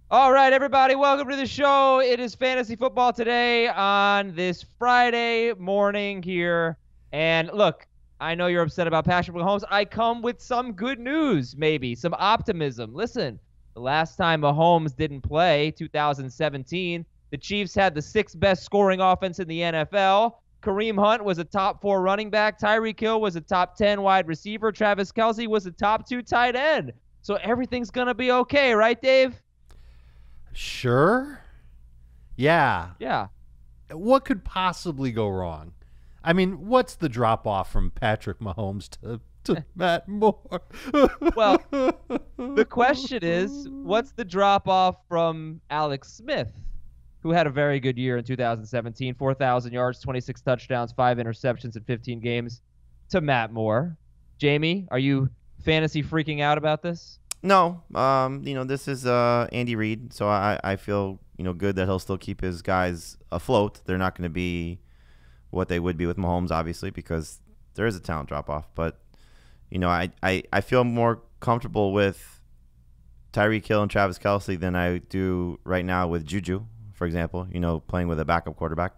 All right, everybody, welcome to the show. It is Fantasy Football Today on this Friday morning here. And look, I know you're upset about Patrick Mahomes. I come with some good news, maybe some optimism. Listen, the last time Mahomes didn't play, 2017, the Chiefs had the sixth best scoring offense in the NFL. Kareem Hunt was a top 4 running back. Tyreek Hill was a top 10 wide receiver. Travis Kelce was a top 2 tight end. So everything's going to be okay, right, Dave? Sure. Yeah. Yeah. What could possibly go wrong? I mean, what's the drop off from Patrick Mahomes to Matt Moore? Well, the question is, what's the drop off from Alex Smith, who had a very good year in 2017, 4,000 yards, 26 touchdowns, 5 interceptions in 15 games, to Matt Moore? Jamie, are you fantasy freaking out about this? No, this is Andy Reid, so I feel good that he'll still keep his guys afloat. They're not going to be what they would be with Mahomes, obviously, because there is a talent drop off. But I feel more comfortable with Tyreek Hill and Travis Kelce than I do right now with Juju, for example. Playing with a backup quarterback,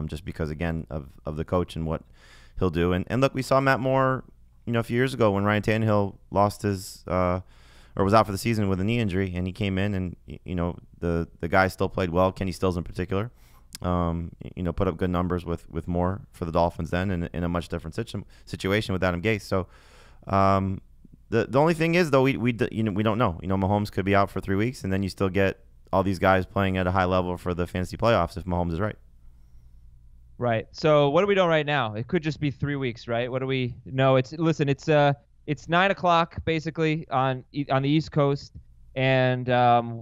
just because again of the coach and what he'll do. And look, we saw Matt Moore, a few years ago when Ryan Tannehill lost his or was out for the season with a knee injury, and he came in and, the guy still played well, Kenny Stills in particular, put up good numbers with Moore for the Dolphins then in a much different situation with Adam Gase. So the only thing is, though, we don't know. Mahomes could be out for 3 weeks, and then you still get all these guys playing at a high level for the fantasy playoffs if Mahomes is right. Right. So what are we doing right now? It could just be 3 weeks, right? What do we know? It's 9:00 basically on the East Coast, and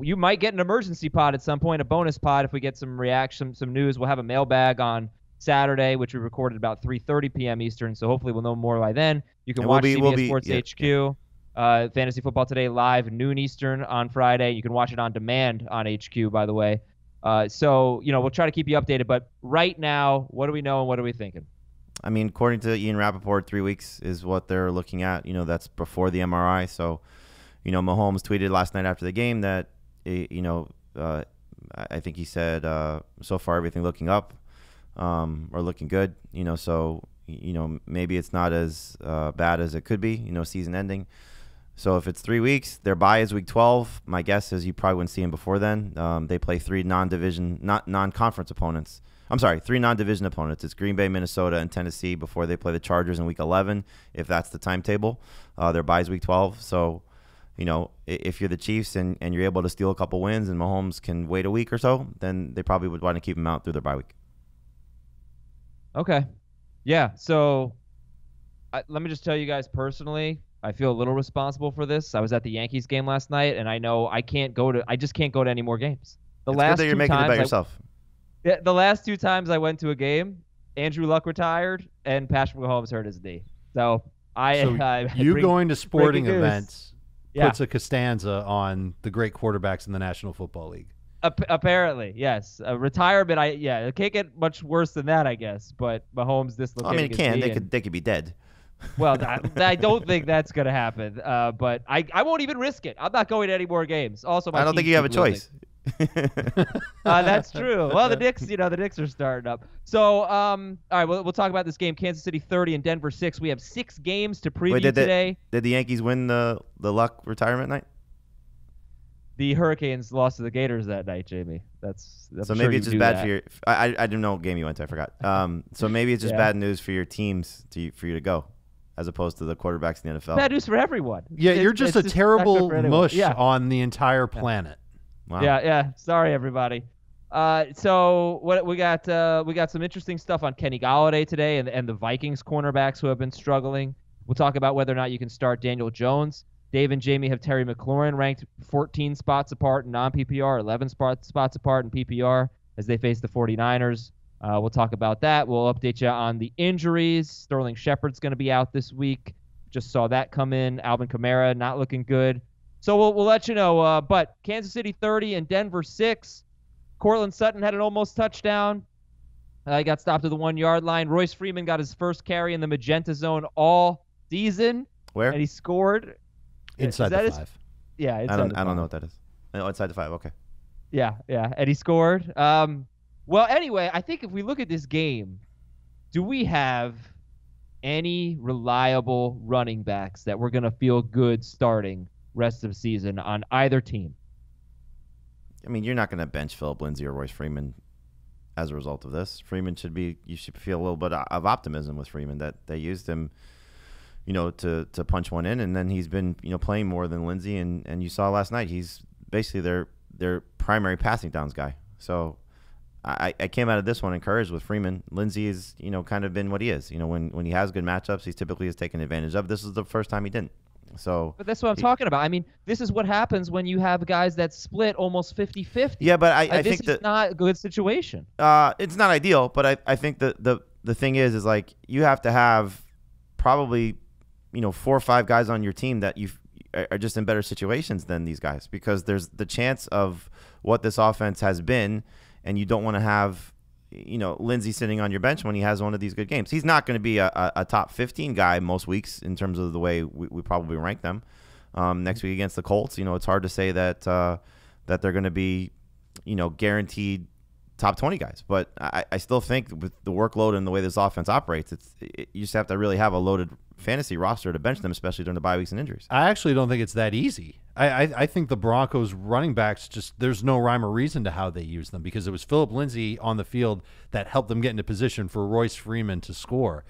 you might get an emergency pod at some point, a bonus pod if we get some reaction, some news. We'll have a mailbag on Saturday, which we recorded about 3:30 p.m. Eastern. So hopefully we'll know more by then. You can watch CBS Sports HQ, Fantasy Football Today live noon Eastern on Friday. You can watch it on demand on HQ, by the way. So we'll try to keep you updated. But right now, what do we know and what are we thinking? I mean, according to Ian Rappaport, 3 weeks is what they're looking at. That's before the MRI. So, Mahomes tweeted last night after the game that, I think he said, so far everything looking up or looking good. So, maybe it's not as bad as it could be, season ending. So if it's 3 weeks, their bye is week 12. My guess is you probably wouldn't see him before then. They play 3 non-conference opponents. I'm sorry, 3 non-division opponents. It's Green Bay, Minnesota, and Tennessee before they play the Chargers in Week 11, if that's the timetable. Their bye is Week 12. So, if you're the Chiefs and you're able to steal a couple wins and Mahomes can wait a week or so, then they probably would want to keep him out through their bye week. Okay. Yeah, so let me just tell you guys personally, I feel a little responsible for this. I was at the Yankees game last night, and I know I just can't go to any more games. It's good that you're making it by yourself. Yeah, the last 2 times I went to a game, Andrew Luck retired and Patrick Mahomes hurt his knee. So going to sporting events puts a Costanza on the great quarterbacks in the National Football League. Apparently, yes. Retirement, it can't get much worse than that, I guess. But Mahomes dislocating. I mean, it can. They could be dead. Well, I don't think that's going to happen. But I won't even risk it. I'm not going to any more games. Also, I don't think you have a choice. That's true. Well, the Knicks are starting up. So, all right, we'll talk about this game. Kansas City 30 and Denver 6. We have 6 games to preview today. Did the Yankees win the Luck retirement night? The Hurricanes lost to the Gators that night, Jamie. So maybe it's just bad for your. I didn't know what game you went to. I forgot. So maybe it's just bad news for your teams for you to go, as opposed to the quarterbacks in the NFL. Bad news for everyone. Yeah, you're just a terrible mush on the entire planet. Wow. Yeah. Sorry, everybody. So what we got some interesting stuff on Kenny Golladay today and the Vikings cornerbacks who have been struggling. We'll talk about whether or not you can start Daniel Jones. Dave and Jamie have Terry McLaurin ranked 14 spots apart in non-PPR, 11 spots apart in PPR as they face the 49ers. We'll talk about that. We'll update you on the injuries. Sterling Shepard's going to be out this week. Just saw that come in. Alvin Kamara not looking good. So we'll let you know. But Kansas City 30 and Denver 6. Cortland Sutton had an almost touchdown. He got stopped at the 1-yard line. Royce Freeman got his first carry in the magenta zone all season. Where? And he scored. Inside the 5. Yeah, I don't know what that is. Oh, inside the 5. Okay. Yeah, and he scored. Well, anyway, I think if we look at this game, do we have any reliable running backs that we're going to feel good starting rest of the season on either team? I mean, you're not going to bench Philip Lindsay or Royce Freeman as a result of this. You should feel a little bit of optimism with Freeman that they used him, to punch one in, and then he's been, playing more than Lindsay, and you saw last night he's basically their primary passing downs guy. So I came out of this one encouraged with Freeman. Lindsay is, kind of been what he is. When he has good matchups, he typically has taken advantage of. This is the first time he didn't. But that's what I'm talking about. I mean, this is what happens when you have guys that split almost 50-50. Yeah, but I think this is not a good situation. It's not ideal, but I think that the thing is like you have to have probably 4 or 5 guys on your team that are just in better situations than these guys, because there's the chance of what this offense has been, and you don't want to have Lindsay sitting on your bench when he has one of these good games. He's not going to be a top 15 guy most weeks in terms of the way we probably rank them. Next week against the Colts, it's hard to say that they're going to be guaranteed top 20 guys. But I still think with the workload and the way this offense operates, you just have to really have a loaded fantasy roster to bench them, especially during the bye weeks and injuries. I actually don't think it's that easy. I think the Broncos running backs, there's no rhyme or reason to how they use them, because it was Philip Lindsay on the field that helped them get into position for Royce Freeman to score.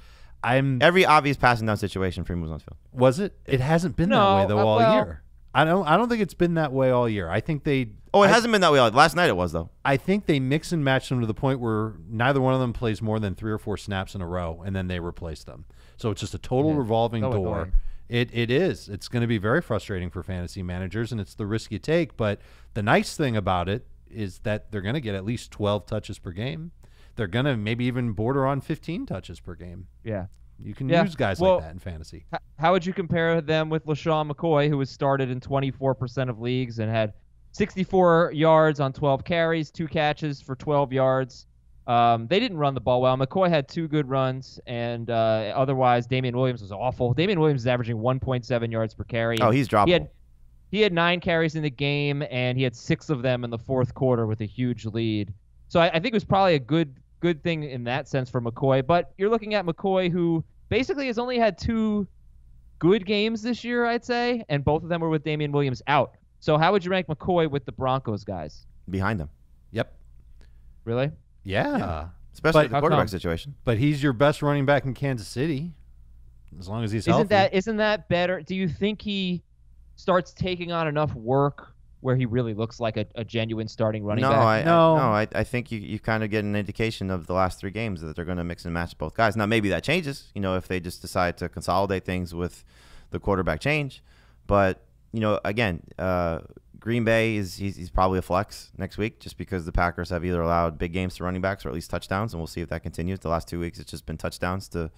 Every obvious passing down situation, Freeman was on the field. Was it? It hasn't been that way though all year. I don't think it's been that way all year. I think they. Oh, it hasn't been that way all. Last night it was though. I think they mix and match them to the point where neither one of them plays more than 3 or 4 snaps in a row, and then they replace them. So it's just a total revolving door. Annoying. It is. It's going to be very frustrating for fantasy managers, and it's the risk you take. But the nice thing about it is that they're going to get at least 12 touches per game. They're going to maybe even border on 15 touches per game. Yeah. You can use guys like that in fantasy. How would you compare them with LaShawn McCoy, who was started in 24% of leagues and had 64 yards on 12 carries, 2 catches for 12 yards? They didn't run the ball well. McCoy had 2 good runs, and otherwise Damian Williams was awful. Damian Williams is averaging 1.7 yards per carry. Oh, he's dropping. He had 9 carries in the game, and he had 6 of them in the fourth quarter with a huge lead. So I think it was probably a good thing in that sense for McCoy. But you're looking at McCoy, who basically has only had 2 good games this year, I'd say, and both of them were with Damian Williams out. So how would you rank McCoy with the Broncos guys? Behind them. Yep. Really? Yeah. Especially the quarterback situation. But he's your best running back in Kansas City, as long as he's healthy. Isn't that better? Do you think he starts taking on enough work where he really looks like a genuine starting running back? I think you kind of get an indication of the last 3 games that they're going to mix and match both guys. Now, maybe that changes, if they just decide to consolidate things with the quarterback change. But, again, Green Bay he's probably a flex next week, just because the Packers have either allowed big games to running backs or at least touchdowns, and we'll see if that continues. The last 2 weeks, it's just been touchdowns to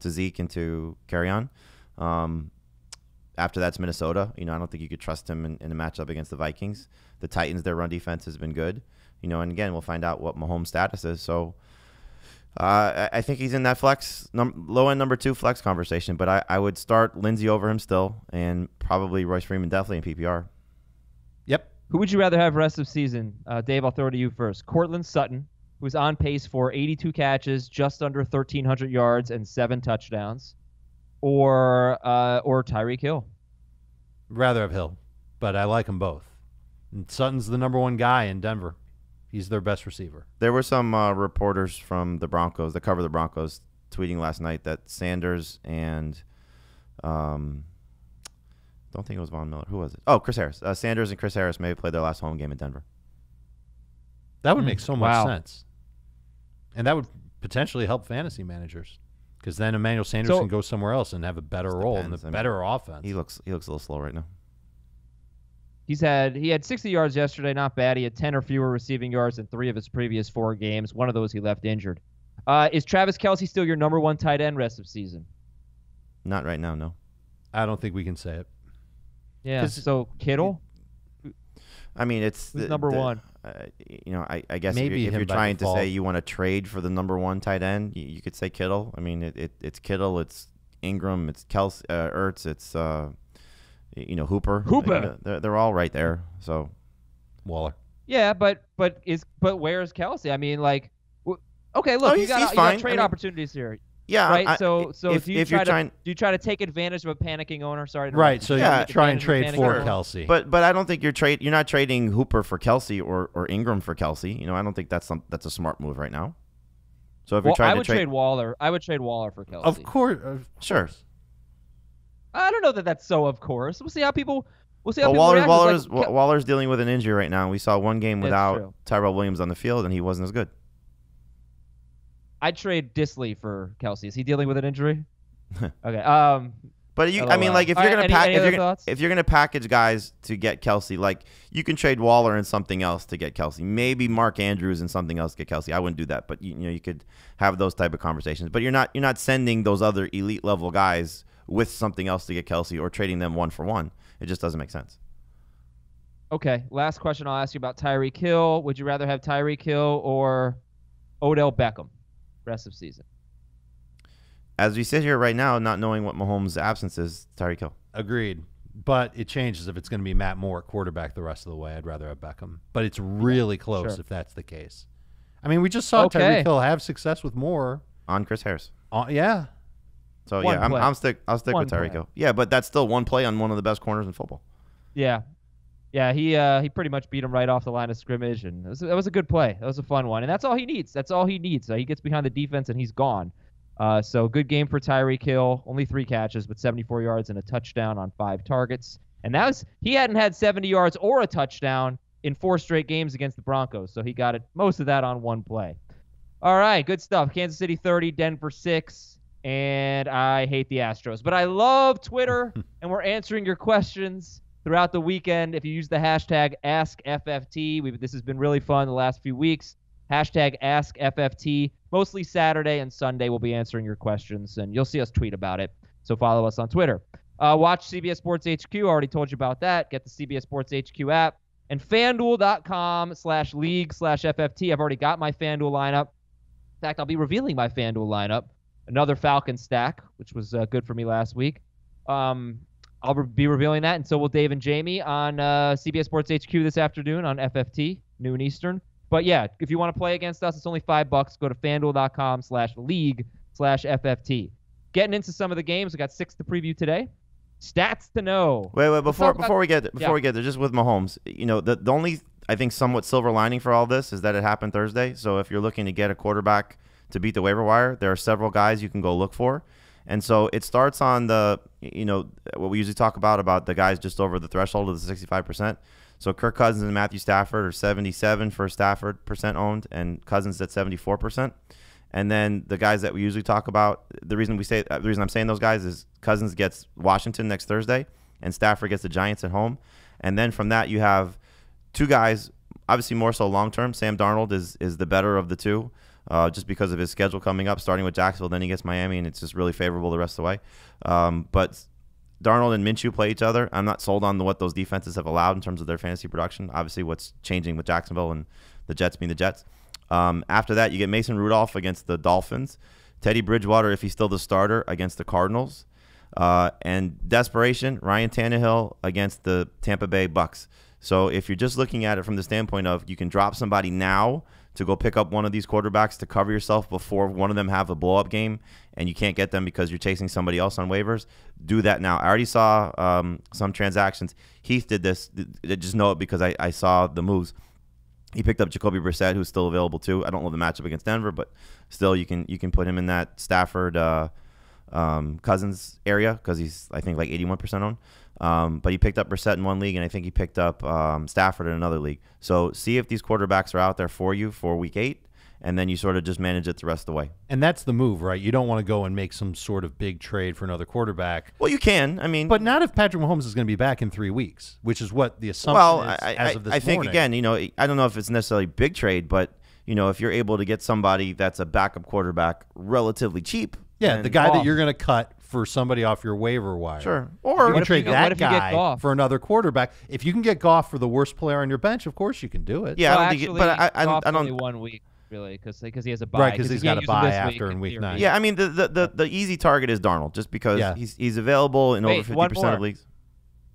Zeke and to Kerryon. After that's Minnesota. I don't think you could trust him in a matchup against the Vikings. The Titans, their run defense has been good. And again, we'll find out what Mahomes' status is. So I think he's in that flex, low-end number 2 flex conversation. But I would start Lindsay over him still, and probably Royce Freeman definitely in PPR. Yep. Who would you rather have rest of season? Dave, I'll throw it to you first. Cortland Sutton, who's on pace for 82 catches, just under 1,300 yards, and 7 touchdowns. Or Tyreek Hill? Rather have Hill, but I like them both. And Sutton's the number 1 guy in Denver. He's their best receiver. There were some reporters from the Broncos that cover the Broncos tweeting last night that Sanders and don't think it was Von Miller. Who was it? Oh, Chris Harris. Sanders and Chris Harris may have played their last home game in Denver. That would make so much sense. And that would potentially help fantasy managers. Because then Emmanuel Sanders can go somewhere else and have a better role and a better offense. He looks a little slow right now. He had 60 yards yesterday, not bad. He had 10 or fewer receiving yards in 3 of his previous 4 games. One of those he left injured. Is Travis Kelce still your number 1 tight end rest of season? Not right now, no. I don't think we can say it. Yeah. So Kittle? I mean, it's number 1. I guess if you're trying to say you want to trade for the number 1 tight end, you could say Kittle. I mean, it's Kittle, it's Ingram, it's Kelce, Ertz, it's Hooper. Hooper. They're all right there. So Waller. Yeah, but where's Kelsey? I mean, like, okay, Oh, look, you he's got fine. trade opportunities here, Yeah, right? So if do you you're trying, do you try to take advantage of a panicking owner? Sorry, to Right. interrupt So you. Yeah, you try and Take advantage trade of a panicking for owner? Kelsey. but I don't think you're not trading Hooper for Kelsey or Ingram for Kelsey. You know, I don't think that's a smart move right now. So if you're Well, trying I to would trade Waller. I would trade Waller for Kelsey. Of course. sure. I don't know that that's so. Of course, we'll see how people. We'll see how Well, people react. Waller's dealing with an injury right now. We saw one game That's without true. Tyrell Williams on the field, and he wasn't as good. I'd trade Disley for Kelsey. Is he dealing with an injury? Okay. But I mean, LOL. like if All you're right, gonna any other thoughts? if you're gonna package guys to get Kelsey, like you can trade Waller and something else to get Kelsey. Maybe Mark Andrews and something else to get Kelsey. I wouldn't do that, but you know you could have those type of conversations. But you're not sending those other elite level guys with something else to get Kelsey or trading them one for one. It just doesn't make sense. Okay. Last question I'll ask you about Tyreek Hill. Would you rather have Tyreek Hill or Odell Beckham rest of season? As we sit here right now, not knowing what Mahomes' absence is, Tyreek Hill. Agreed. But it changes if it's going to be Matt Moore at quarterback the rest of the way. I'd rather have Beckham. But it's really close Sure. if that's the case. I mean, we just saw Okay. Tyreek Hill have success with Moore. On Chris Harris. Yeah. So One yeah, play. I'll stick One with Tyreek play. Hill. Yeah, but that's still one play on one of the best corners in football. Yeah. Yeah, he pretty much beat him right off the line of scrimmage, and that was a good play. That was a fun one, and that's all he needs. That's all he needs. So he gets behind the defense, and he's gone. So good game for Tyreek Hill. Only 3 catches, but 74 yards and a touchdown on 5 targets. And he hadn't had 70 yards or a touchdown in 4 straight games against the Broncos, so he got most of that on one play. All right, good stuff. Kansas City 30, Denver 6, and I hate the Astros. But I love Twitter, and we're answering your questions throughout the weekend. If you use the hashtag AskFFT, this has been really fun the last few weeks. Hashtag AskFFT. Mostly Saturday and Sunday we'll be answering your questions, and you'll see us tweet about it. So follow us on Twitter. Watch CBS Sports HQ. I already told you about that. Get the CBS Sports HQ app. And FanDuel.com/league/FFT. I've already got my FanDuel lineup. In fact, I'll be revealing my FanDuel lineup. Another Falcon stack, which was good for me last week. I'll be revealing that, and so will Dave and Jamie on CBS Sports HQ this afternoon on FFT, noon Eastern. But yeah, if you want to play against us, it's only $5. Go to FanDuel.com/league/FFT. Getting into some of the games, we got 6 to preview today. Stats to know. Wait, before we get there, just with Mahomes, you know, the only I think somewhat silver lining for all this is that it happened Thursday. So if you're looking to get a quarterback to beat the waiver wire, there are several guys you can go look for. And so it starts on the, you know, what we usually talk about the guys just over the threshold of the 65%. So Kirk Cousins and Matthew Stafford are 77 for Stafford percent owned, and Cousins at 74%. And then the guys that we usually talk about, the reason I'm saying those guys is Cousins gets Washington next Thursday, and Stafford gets the Giants at home. And then from that you have 2 guys, obviously more so long term. Sam Darnold is the better of the 2. Just because of his schedule coming up, starting with Jacksonville, then he gets Miami, and it's just really favorable the rest of the way. But Darnold and Minshew play each other. I'm not sold on what those defenses have allowed in terms of their fantasy production. Obviously, what's changing with Jacksonville and the Jets being the Jets. After that, you get Mason Rudolph against the Dolphins. Teddy Bridgewater, if he's still the starter, against the Cardinals. And desperation, Ryan Tannehill against the Tampa Bay Bucks. So if you're just looking at it from the standpoint of you can drop somebody now to go pick up one of these quarterbacks to cover yourself before one of them have a blow-up game and you can't get them because you're chasing somebody else on waivers, do that now. I already saw some transactions. Heath did this. Just know it because I saw the moves. He picked up Jacoby Brissett, who's still available too. I don't love the matchup against Denver, but still you can put him in that Stafford Cousins area because he's, I think, like 81% owned. But he picked up Brissett in one league, and I think he picked up Stafford in another league. So see if these quarterbacks are out there for you for week 8, and then you sort of just manage it the rest of the way. And that's the move, right? You don't want to go and make some sort of big trade for another quarterback. Well, you can. I mean, but not if Patrick Mahomes is going to be back in 3 weeks, which is what the assumption is as of this morning. I think, again, you know, I don't know if it's necessarily big trade, but, you know, if you're able to get somebody that's a backup quarterback relatively cheap. Yeah, the guy that you're going to cut for somebody off your waiver wire. Sure. Or you can trade that guy guy for another quarterback. If you can get Goff for the worst player on your bench, of course you can do it. Yeah, well, I don't think I don't only 1 week really because he has a bye. Right, because he's got a bye after in week 9. Yeah, I mean, the easy target is Darnold just because he's available in over 50% of leagues.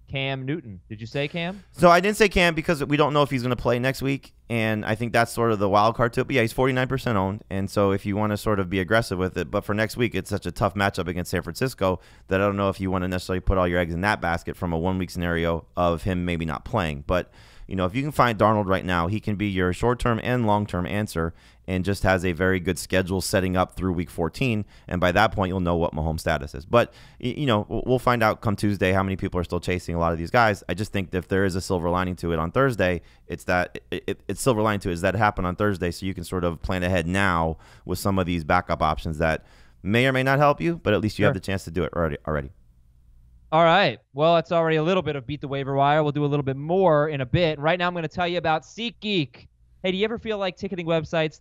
Cam Newton. Did you say Cam? So I didn't say Cam because we don't know if he's going to play next week, and I think that's sort of the wild card to it. But yeah, he's 49% owned, and so if you want to sort of be aggressive with it, but for next week, it's such a tough matchup against San Francisco that I don't know if you want to necessarily put all your eggs in that basket from a 1 week scenario of him maybe not playing. But if you can find Darnold right now, he can be your short-term and long-term answer, and just has a very good schedule setting up through week 14. And by that point, you'll know what Mahomes' status is. But, we'll find out come Tuesday how many people are still chasing a lot of these guys. I just think that if there is a silver lining to it on Thursday, it's that it's silver lining to it is that it happened on Thursday, so you can sort of plan ahead now with some of these backup options that may or may not help you, but at least you have the chance to do it already. All right. Well, it's already a little bit of Beat the Waiver Wire. We'll do a little bit more in a bit. Right now, I'm going to tell you about SeatGeek. Hey, do you ever feel like ticketing websites,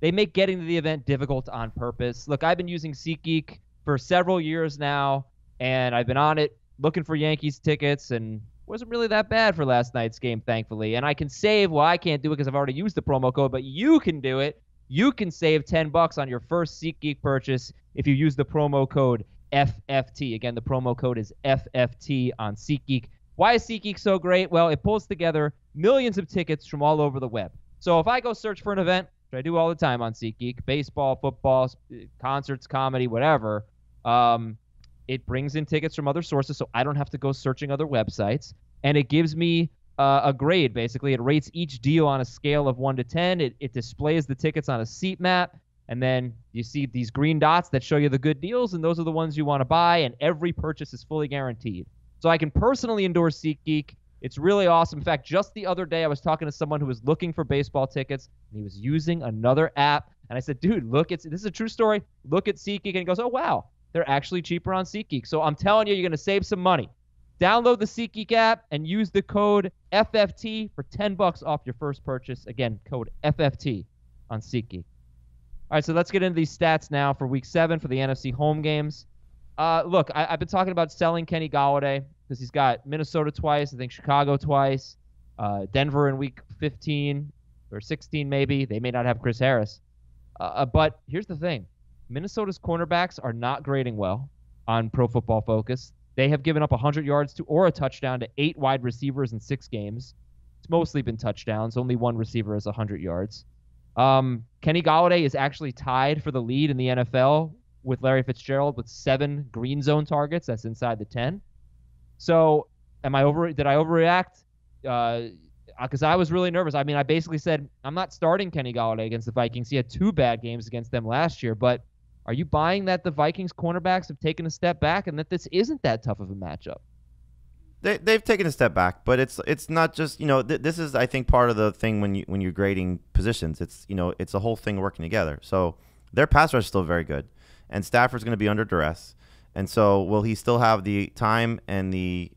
they make getting to the event difficult on purpose? Look, I've been using SeatGeek for several years now, and I've been on it looking for Yankees tickets, and wasn't really that bad for last night's game, thankfully. And I can save. Well, I can't do it because I've already used the promo code, but you can do it. You can save $10 on your first SeatGeek purchase if you use the promo code FFT. Again, the promo code is FFT on SeatGeek. Why is SeatGeek so great? Well, it pulls together millions of tickets from all over the web. So if I go search for an event, which I do all the time on SeatGeek, baseball, football, concerts, comedy, whatever, it brings in tickets from other sources, so I don't have to go searching other websites. And it gives me a grade, basically. It rates each deal on a scale of 1 to 10. It displays the tickets on a seat map. And then you see these green dots that show you the good deals, and those are the ones you want to buy, and every purchase is fully guaranteed. So I can personally endorse SeatGeek. It's really awesome. In fact, just the other day, I was talking to someone who was looking for baseball tickets, and he was using another app. And I said, dude, this is a true story. Look at SeatGeek. And he goes, oh, wow, they're actually cheaper on SeatGeek. So I'm telling you, you're going to save some money. Download the SeatGeek app and use the code FFT for $10 off your first purchase. Again, code FFT on SeatGeek. All right, so let's get into these stats now for Week 7 for the NFC home games. Look, I've been talking about selling Kenny Golladay because he's got Minnesota twice, I think Chicago twice, Denver in Week 15 or 16 maybe. They may not have Chris Harris. But here's the thing. Minnesota's cornerbacks are not grading well on Pro Football Focus. They have given up 100 yards or a touchdown to 8 wide receivers in 6 games. It's mostly been touchdowns. Only one receiver has 100 yards. Kenny Golladay is actually tied for the lead in the NFL with Larry Fitzgerald with 7 green zone targets. That's inside the 10. So did I overreact? Because I was really nervous. I mean, I basically said, I'm not starting Kenny Golladay against the Vikings. He had 2 bad games against them last year. But are you buying that the Vikings cornerbacks have taken a step back and that this isn't that tough of a matchup? They've taken a step back, but it's not just this is I think part of the thing when you're grading positions. It's a whole thing working together. So their pass rush is still very good, and Stafford's going to be under duress, and so will he still have the time and the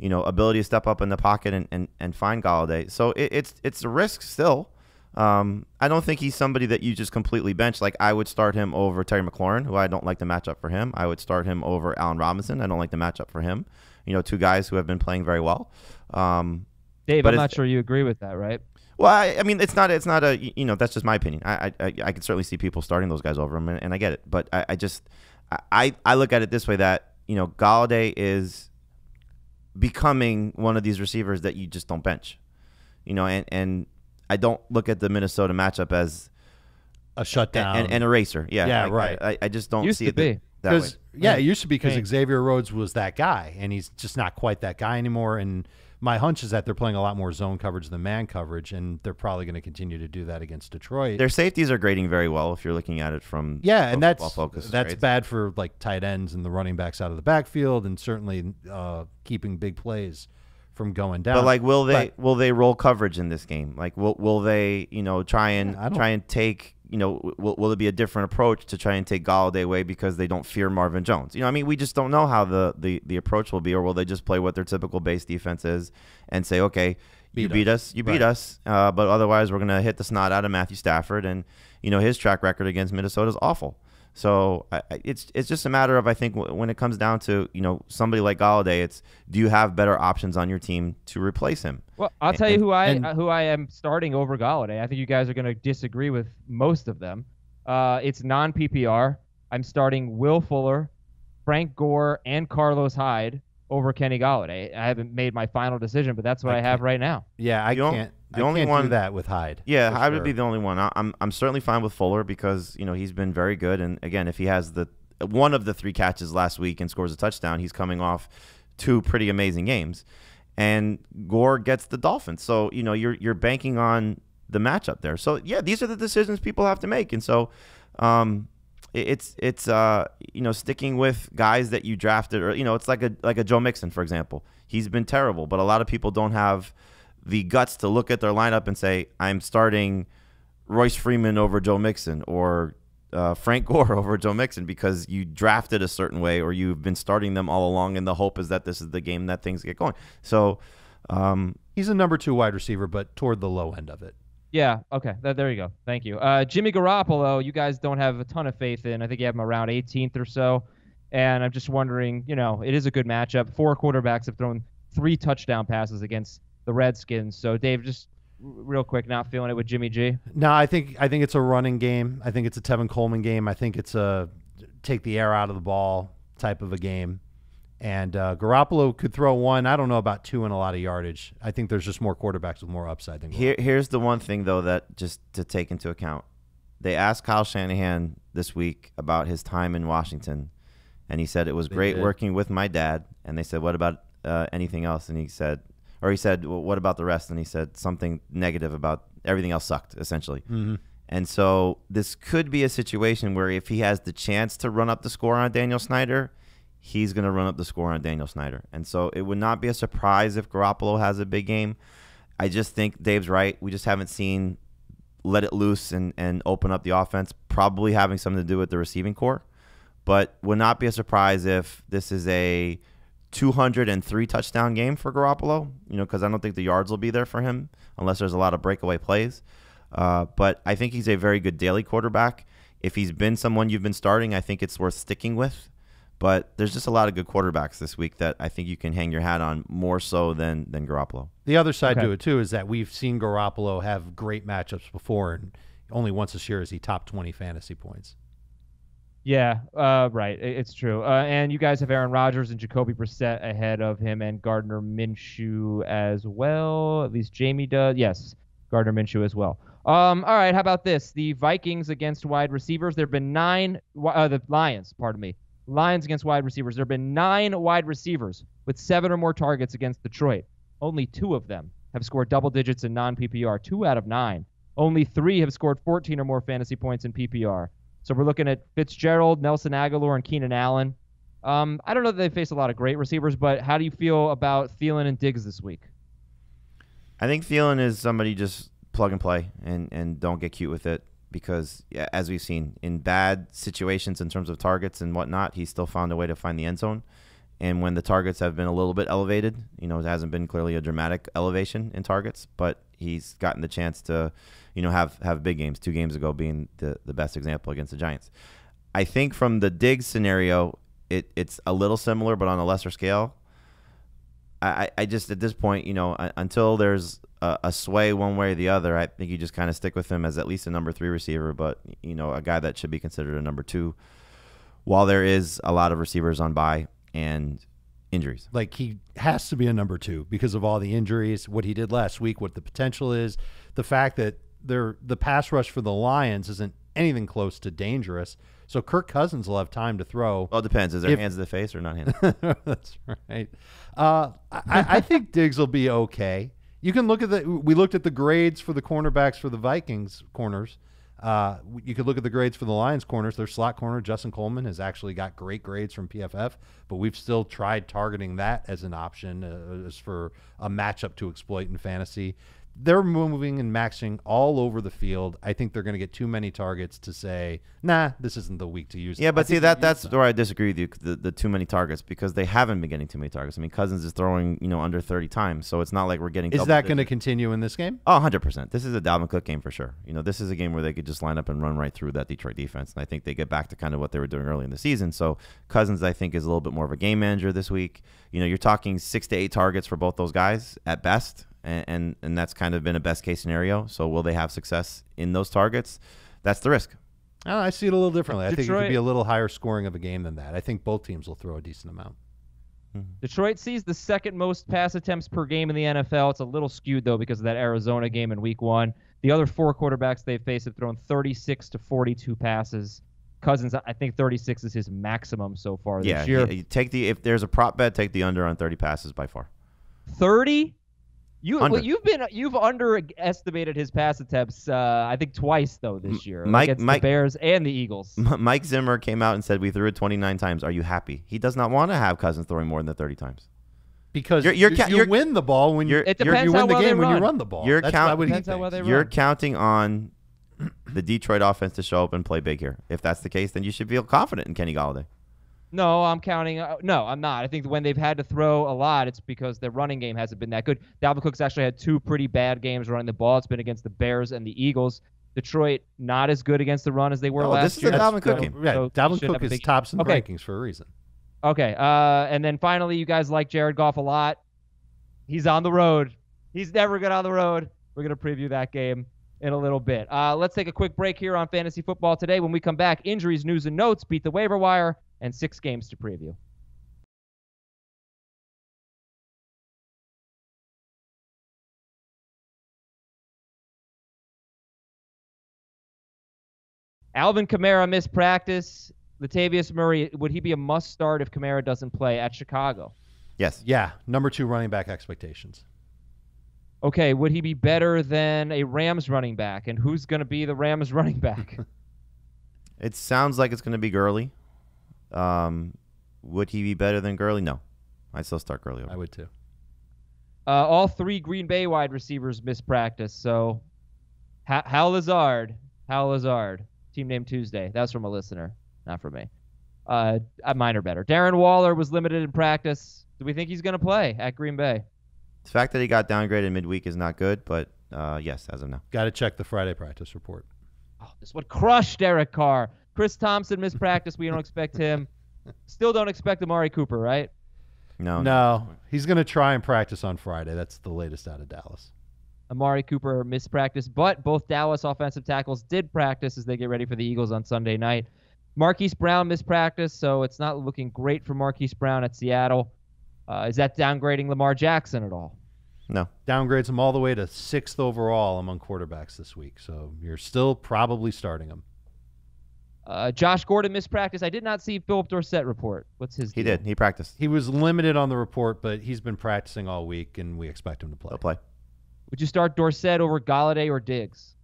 ability to step up in the pocket and find Golladay? So it's a risk still. I don't think he's somebody that you just completely bench. Like I would start him over Terry McLaurin, who I don't like the matchup for him. I would start him over Allen Robinson. I don't like the matchup for him. 2 guys who have been playing very well. Dave, I'm not sure you agree with that, right? Well, I mean, it's not a, that's just my opinion. I can certainly see people starting those guys over him, and I get it. But I look at it this way, that, Golladay is becoming one of these receivers that you just don't bench, and I don't look at the Minnesota matchup as a shutdown and a racer. Yeah, right. I just don't used see to it be. that way. Yeah, it used to be because Xavier Rhodes was that guy, and he's just not quite that guy anymore. And my hunch is that they're playing a lot more zone coverage than man coverage, and they're probably going to continue to do that against Detroit. Their safeties are grading very well if you're looking at it from and that's focus bad for like tight ends and the running backs out of the backfield, and certainly keeping big plays from going down. But will they roll coverage in this game? Like will they try and take will it be a different approach to try and take Golladay away because they don't fear Marvin Jones? I mean, we just don't know how the approach will be, or will they just play what their typical base defense is and say, okay, you beat us, but otherwise we're gonna hit the snot out of Matthew Stafford, and his track record against Minnesota is awful. So it's just a matter of, I think, when it comes down to somebody like Golladay, it's, do you have better options on your team to replace him? Well, I'll tell you who I am starting over Golladay. I think you guys are going to disagree with most of them. It's non-PPR. I'm starting Will Fuller, Frank Gore, and Carlos Hyde over Kenny Galladay. I haven't made my final decision, but that's what I have right now. Yeah, I can't. The only can't one do that with Hyde. Yeah, for Hyde sure. would be the only one. I'm certainly fine with Fuller because he's been very good, and again, if he has the one of the 3 catches last week and scores a touchdown, he's coming off 2 pretty amazing games, and Gore gets the Dolphins. So you're banking on the matchup there. So yeah, these are the decisions people have to make, and so it's sticking with guys that you drafted, or it's like a Joe Mixon, for example. He's been terrible, but a lot of people don't have the guts to look at their lineup and say, I'm starting Royce Freeman over Joe Mixon, or Frank Gore over Joe Mixon, because you drafted a certain way, or you've been starting them all along, and the hope is that this is the game that things get going. So he's a number 2 wide receiver, but toward the low end of it. Yeah, okay. There you go. Thank you. Jimmy Garoppolo, you guys don't have a ton of faith in. I think you have him around 18th or so. And I'm just wondering, it is a good matchup. 4 quarterbacks have thrown 3 touchdown passes against the Redskins. So, Dave, just real quick, not feeling it with Jimmy G? No, I think it's a running game. I think it's a Tevin Coleman game. I think it's a take the air out of the ball type of a game. And Garoppolo could throw 1. I don't know about 2 and a lot of yardage. I think there's just more quarterbacks with more upside than Garoppolo. Here's the one thing, though, that just to take into account. They asked Kyle Shanahan this week about his time in Washington, and he said it was great working with my dad. And they said, what about anything else? And he said, well, what about the rest? And he said something negative about everything else sucked, essentially. Mm-hmm. And so this could be a situation where if he has the chance to run up the score on Daniel Snyder, he's going to run up the score on Daniel Snyder. And so it would not be a surprise if Garoppolo has a big game. I just think Dave's right. We just haven't seen let it loose and open up the offense, probably having something to do with the receiving core. But would not be a surprise if this is a 203 touchdown game for Garoppolo, because I don't think the yards will be there for him unless there's a lot of breakaway plays. But I think he's a very good daily quarterback. If he's been someone you've been starting, I think it's worth sticking with. But there's just a lot of good quarterbacks this week that I think you can hang your hat on more so than Garoppolo. The other side to it, too, is that we've seen Garoppolo have great matchups before, and only once this year is he top 20 fantasy points. Yeah, right. It's true. And you guys have Aaron Rodgers and Jacoby Brissett ahead of him, and Gardner Minshew as well. At least Jamie does. Yes, Gardner Minshew as well. All right, how about this? The Vikings against wide receivers. There have been the Lions, pardon me. Lions against wide receivers. There have been 9 wide receivers with 7 or more targets against Detroit. Only 2 of them have scored double digits in non-PPR, 2 out of 9. Only 3 have scored 14 or more fantasy points in PPR. So we're looking at Fitzgerald, Nelson Aguilar, and Keenan Allen. I don't know that they face a lot of great receivers, but how do you feel about Thielen and Diggs this week? I think Thielen is somebody just plug and play and don't get cute with it. Because, as we've seen, in bad situations in terms of targets and whatnot, he's still found a way to find the end zone. And when the targets have been a little bit elevated, it hasn't been clearly a dramatic elevation in targets, but he's gotten the chance to, have big games, 2 games ago being the best example against the Giants. I think from the Diggs scenario, it's a little similar, but on a lesser scale. I just, at this point, until there's a sway one way or the other, I think you just kind of stick with him as at least a number 3 receiver, but, a guy that should be considered a number 2 while there is a lot of receivers on bye and injuries. Like, he has to be a number 2 because of all the injuries, what he did last week, what the potential is, the fact that the pass rush for the Lions isn't anything close to dangerous. So Kirk Cousins will have time to throw. Well, it depends. Is there hands to the face or not hands? That's right. I think Diggs will be okay. You can look at we looked at the grades for the cornerbacks for the Vikings corners. You could look at the grades for the Lions corners. Their slot corner, Justin Coleman, has actually got great grades from PFF, but we've still tried targeting that as an option as for a matchup to exploit in fantasy. They're moving and maxing all over the field. I think they're going to get too many targets to say, nah, this isn't the week to use. Yeah, but see, that's where I disagree with you, the too many targets, because they haven't been getting too many targets. I mean, Cousins is throwing, under 30 times, so it's not like we're getting. Is that going to continue in this game? Oh, 100%. This is a Dalvin Cook game for sure. This is a game where they could just line up and run right through that Detroit defense, and I think they get back to kind of what they were doing early in the season. So Cousins, I think, is a little bit more of a game manager this week. You're talking 6 to 8 targets for both those guys at best. And that's kind of been a best-case scenario. So will they have success in those targets? That's the risk. I see it a little differently. I think it Detroit, could be a little higher scoring of a game than that. I think both teams will throw a decent amount. Detroit sees the second most pass attempts per game in the NFL. It's a little skewed, though, because of that Arizona game in Week 1. The other 4 quarterbacks they've faced have thrown 36 to 42 passes. Cousins, I think 36 is his maximum so far this year. Yeah, if there's a prop bet, take the under on 30 passes by far. 30? Under. You've underestimated his pass attempts, I think twice though this year against the Bears and the Eagles. Mike Zimmer came out and said we threw it 29 times. Are you happy? He does not want to have Cousins throwing more than 30 times. Because you win the ball when you win the game when you run the ball. You're counting on the Detroit offense to show up and play big here. If that's the case, then you should feel confident in Kenny Golladay. No, I'm counting. No, I'm not. I think when they've had to throw a lot, it's because their running game hasn't been that good. Dalvin Cook's actually had 2 pretty bad games running the ball. It's been against the Bears and the Eagles. Detroit not as good against the run as they were last year. This is a Dalvin Cook game. So Dalvin Cook is tops in the rankings for a reason. Okay. And then finally, you guys like Jared Goff a lot. He's on the road. He's never good on the road. We're going to preview that game in a little bit. Let's take a quick break here on Fantasy Football Today. When we come back, injuries, news, and notes, beat the waiver wire, and 6 games to preview. Alvin Kamara missed practice. Latavius Murray, would he be a must start if Kamara doesn't play at Chicago? Yes. Yeah, number 2 running back expectations. Okay, would he be better than a Rams running back? And who's going to be the Rams running back? It sounds like it's going to be Gurley. Would he be better than Gurley? No. I'd still start Gurley over. I would too. All 3 Green Bay wide receivers missed practice. So, Hal Lazard, team name Tuesday. That's from a listener, not from me. Mine are better. Darren Waller was limited in practice. Do we think he's going to play at Green Bay? The fact that he got downgraded midweek is not good, but yes, as of now. Got to check the Friday practice report. Oh, this would crush Derek Carr. Chris Thompson missed practice. We don't expect him. Still don't expect Amari Cooper, right? No. He's going to try and practice on Friday. That's the latest out of Dallas. Amari Cooper missed practice, but both Dallas offensive tackles did practice as they get ready for the Eagles on Sunday night. Marquise Brown missed practice, so it's not looking great for Marquise Brown at Seattle. Is that downgrading Lamar Jackson at all? No. Downgrades him all the way to 6th overall among quarterbacks this week, so you're still probably starting him. Josh Gordon missed practice. I did not see Philip Dorsett report. What's his deal? He did. He practiced. He was limited on the report, but he's been practicing all week, and we expect him to play. He'll play. Would you start Dorsett over Galladay or Diggs?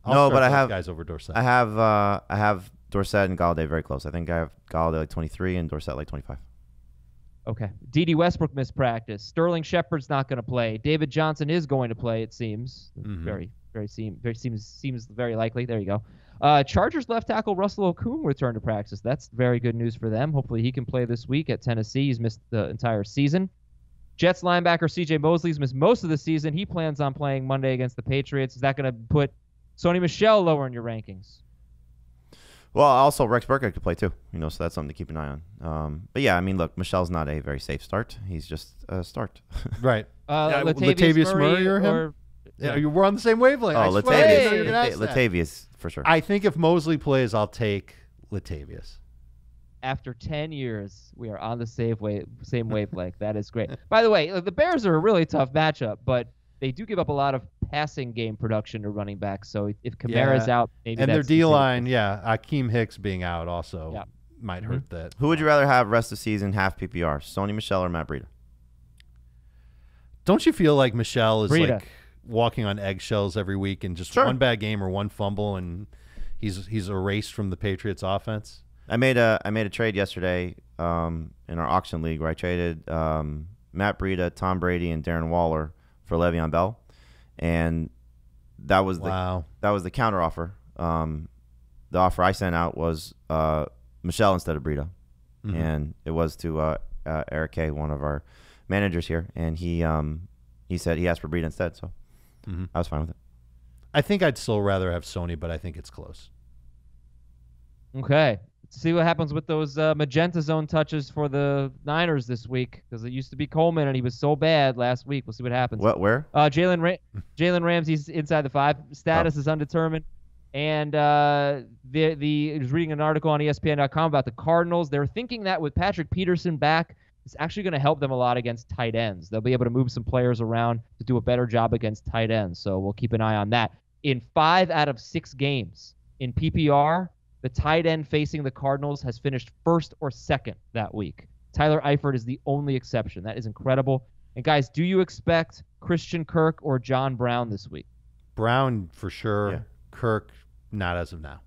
I'll start those guys over Dorsett. I have Dorsett and Galladay very close. I think I have Galladay like 23 and Dorsett like 25. Okay. D.D. Westbrook missed practice. Sterling Shepard's not going to play. David Johnson is going to play, it seems. Seems very likely. There you go. Chargers left tackle Russell Okung returned to practice. That's very good news for them. Hopefully he can play this week at Tennessee. He's missed the entire season. Jets linebacker C.J. Mosley's missed most of the season. He plans on playing Monday against the Patriots. Is that going to put Sony Michel lower in your rankings? Well, also Rex Burkhead could play too, so that's something to keep an eye on. But yeah, I mean, look, Michel's not a very safe start. He's just a start. Right. Latavius Murray or him? We're on the same wavelength. Oh, Latavius for sure. I think if Mosley plays, I'll take Latavius. After 10 years, we are on the same wavelength. That is great. By the way, the Bears are a really tough matchup, but they do give up a lot of passing game production to running backs. So if Kamara's out, maybe and their D-line, Akeem Hicks being out also might hurt that. Who would you rather have rest of season half PPR, Sony Michel or Matt Breida? Don't you feel like Michel is like walking on eggshells every week and just one bad game or one fumble and he's erased from the Patriots offense? I made a trade yesterday in our auction league where I traded Matt Breida, Tom Brady, and Darren Waller for Le'Veon Bell, and that was the counter offer. The offer I sent out was Michel instead of Breida, and it was to Eric K, one of our managers here, and he said he asked for Breida instead, so I was fine with it. I think I'd still rather have Sony, but I think it's close. Okay. Let's see what happens with those magenta zone touches for the Niners this week, because it used to be Coleman, and he was so bad last week. We'll see what happens. Where? Jalen Ramsey's inside the 5. Status is undetermined. And I was reading an article on ESPN.com about the Cardinals. They're thinking that with Patrick Peterson back, it's actually going to help them a lot against tight ends. They'll be able to move some players around to do a better job against tight ends. So we'll keep an eye on that. In 5 out of 6 games in PPR, the tight end facing the Cardinals has finished first or second that week. Tyler Eifert is the only exception. That is incredible. And guys, do you expect Christian Kirk or John Brown this week? Brown for sure. Yeah. Kirk, not as of now.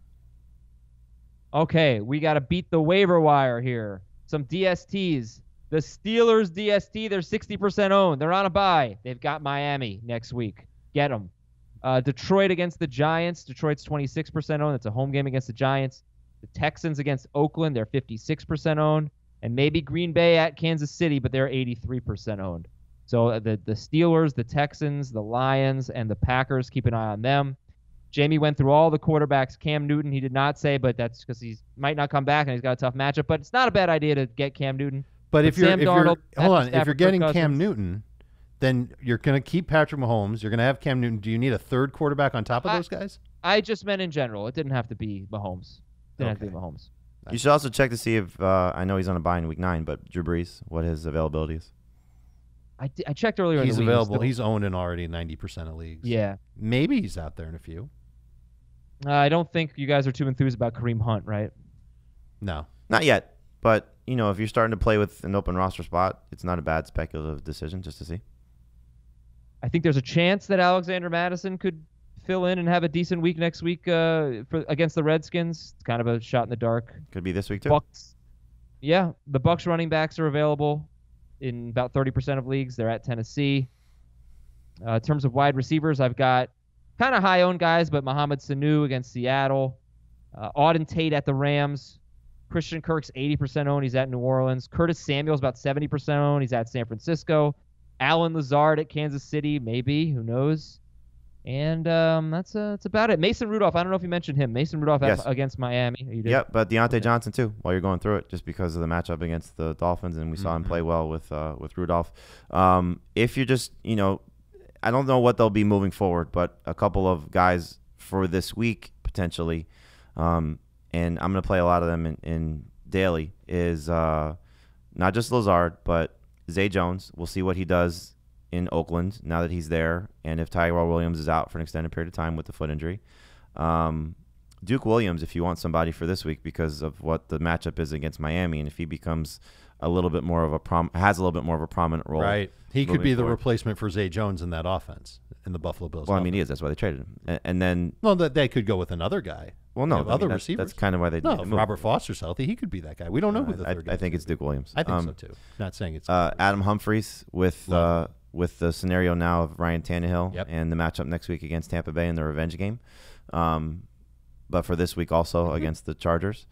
Okay, we got to beat the waiver wire here. Some DSTs. The Steelers DST, they're 60% owned. They're on a bye. They've got Miami next week. Get them. Detroit against the Giants. Detroit's 26% owned. It's a home game against the Giants. The Texans against Oakland. They're 56% owned. And maybe Green Bay at Kansas City, but they're 83% owned. So the Steelers, the Texans, the Lions, and the Packers, keep an eye on them. Jamie went through all the quarterbacks. Cam Newton, he did not say, but that's because he might not come back and he's got a tough matchup. But it's not a bad idea to get Cam Newton. But if you're Darnold, getting Cam Newton, then you're going to keep Patrick Mahomes. You're going to have Cam Newton. Do you need a third quarterback on top of those guys? I just meant in general. It didn't have to be Mahomes. Have to be Mahomes. You should also check to see if I know he's on a bye in week 9, but Drew Brees, what his availability is. I checked earlier in the week. He's available. He's owned in already 90% of leagues. Yeah. Maybe he's out there in a few. I don't think you guys are too enthused about Kareem Hunt, right? No. Not yet. But, if you're starting to play with an open roster spot, it's not a bad speculative decision just to see. I think there's a chance that Alexander Mattison could fill in and have a decent week next week against the Redskins. It's kind of a shot in the dark. Could be this week, too. Bucks. Yeah, the Bucks running backs are available in about 30% of leagues. They're at Tennessee. In terms of wide receivers, I've got kind of high-owned guys, but Mohamed Sanu against Seattle. Auden Tate at the Rams. Christian Kirk's 80% owned. He's at New Orleans. Curtis Samuel's about 70% owned. He's at San Francisco. Allen Lazard at Kansas City, maybe. Who knows? And that's about it. Mason Rudolph, I don't know if you mentioned him. Mason Rudolph against Miami. You did? Yep, but Deontay Johnson too, while you're going through it, just because of the matchup against the Dolphins, and we saw him play well with Rudolph. If you're just, I don't know what they'll be moving forward, but a couple of guys for this week, potentially, and I'm going to play a lot of them in daily, is not just Lazard, but Zay Jones. We'll see what he does in Oakland now that he's there, and if Tyrell Williams is out for an extended period of time with the foot injury. Duke Williams, if you want somebody for this week because of what the matchup is against Miami, and if he becomes a little bit more of a prominent role. Right. He could be the forward. Replacement for Zay Jones in that offense in the Buffalo Bills. Well, I mean, he is. That's why they traded him. And then... Well, they could go with another guy. Well, no. Other receivers. That's kind of why they did if Robert Foster's healthy, he could be that guy. We don't know who the third guy is. I think it's Duke Williams. I think so, too. Not saying it's... Adam Humphries with the scenario now of Ryan Tannehill and the matchup next week against Tampa Bay in the revenge game. But for this week also against the Chargers.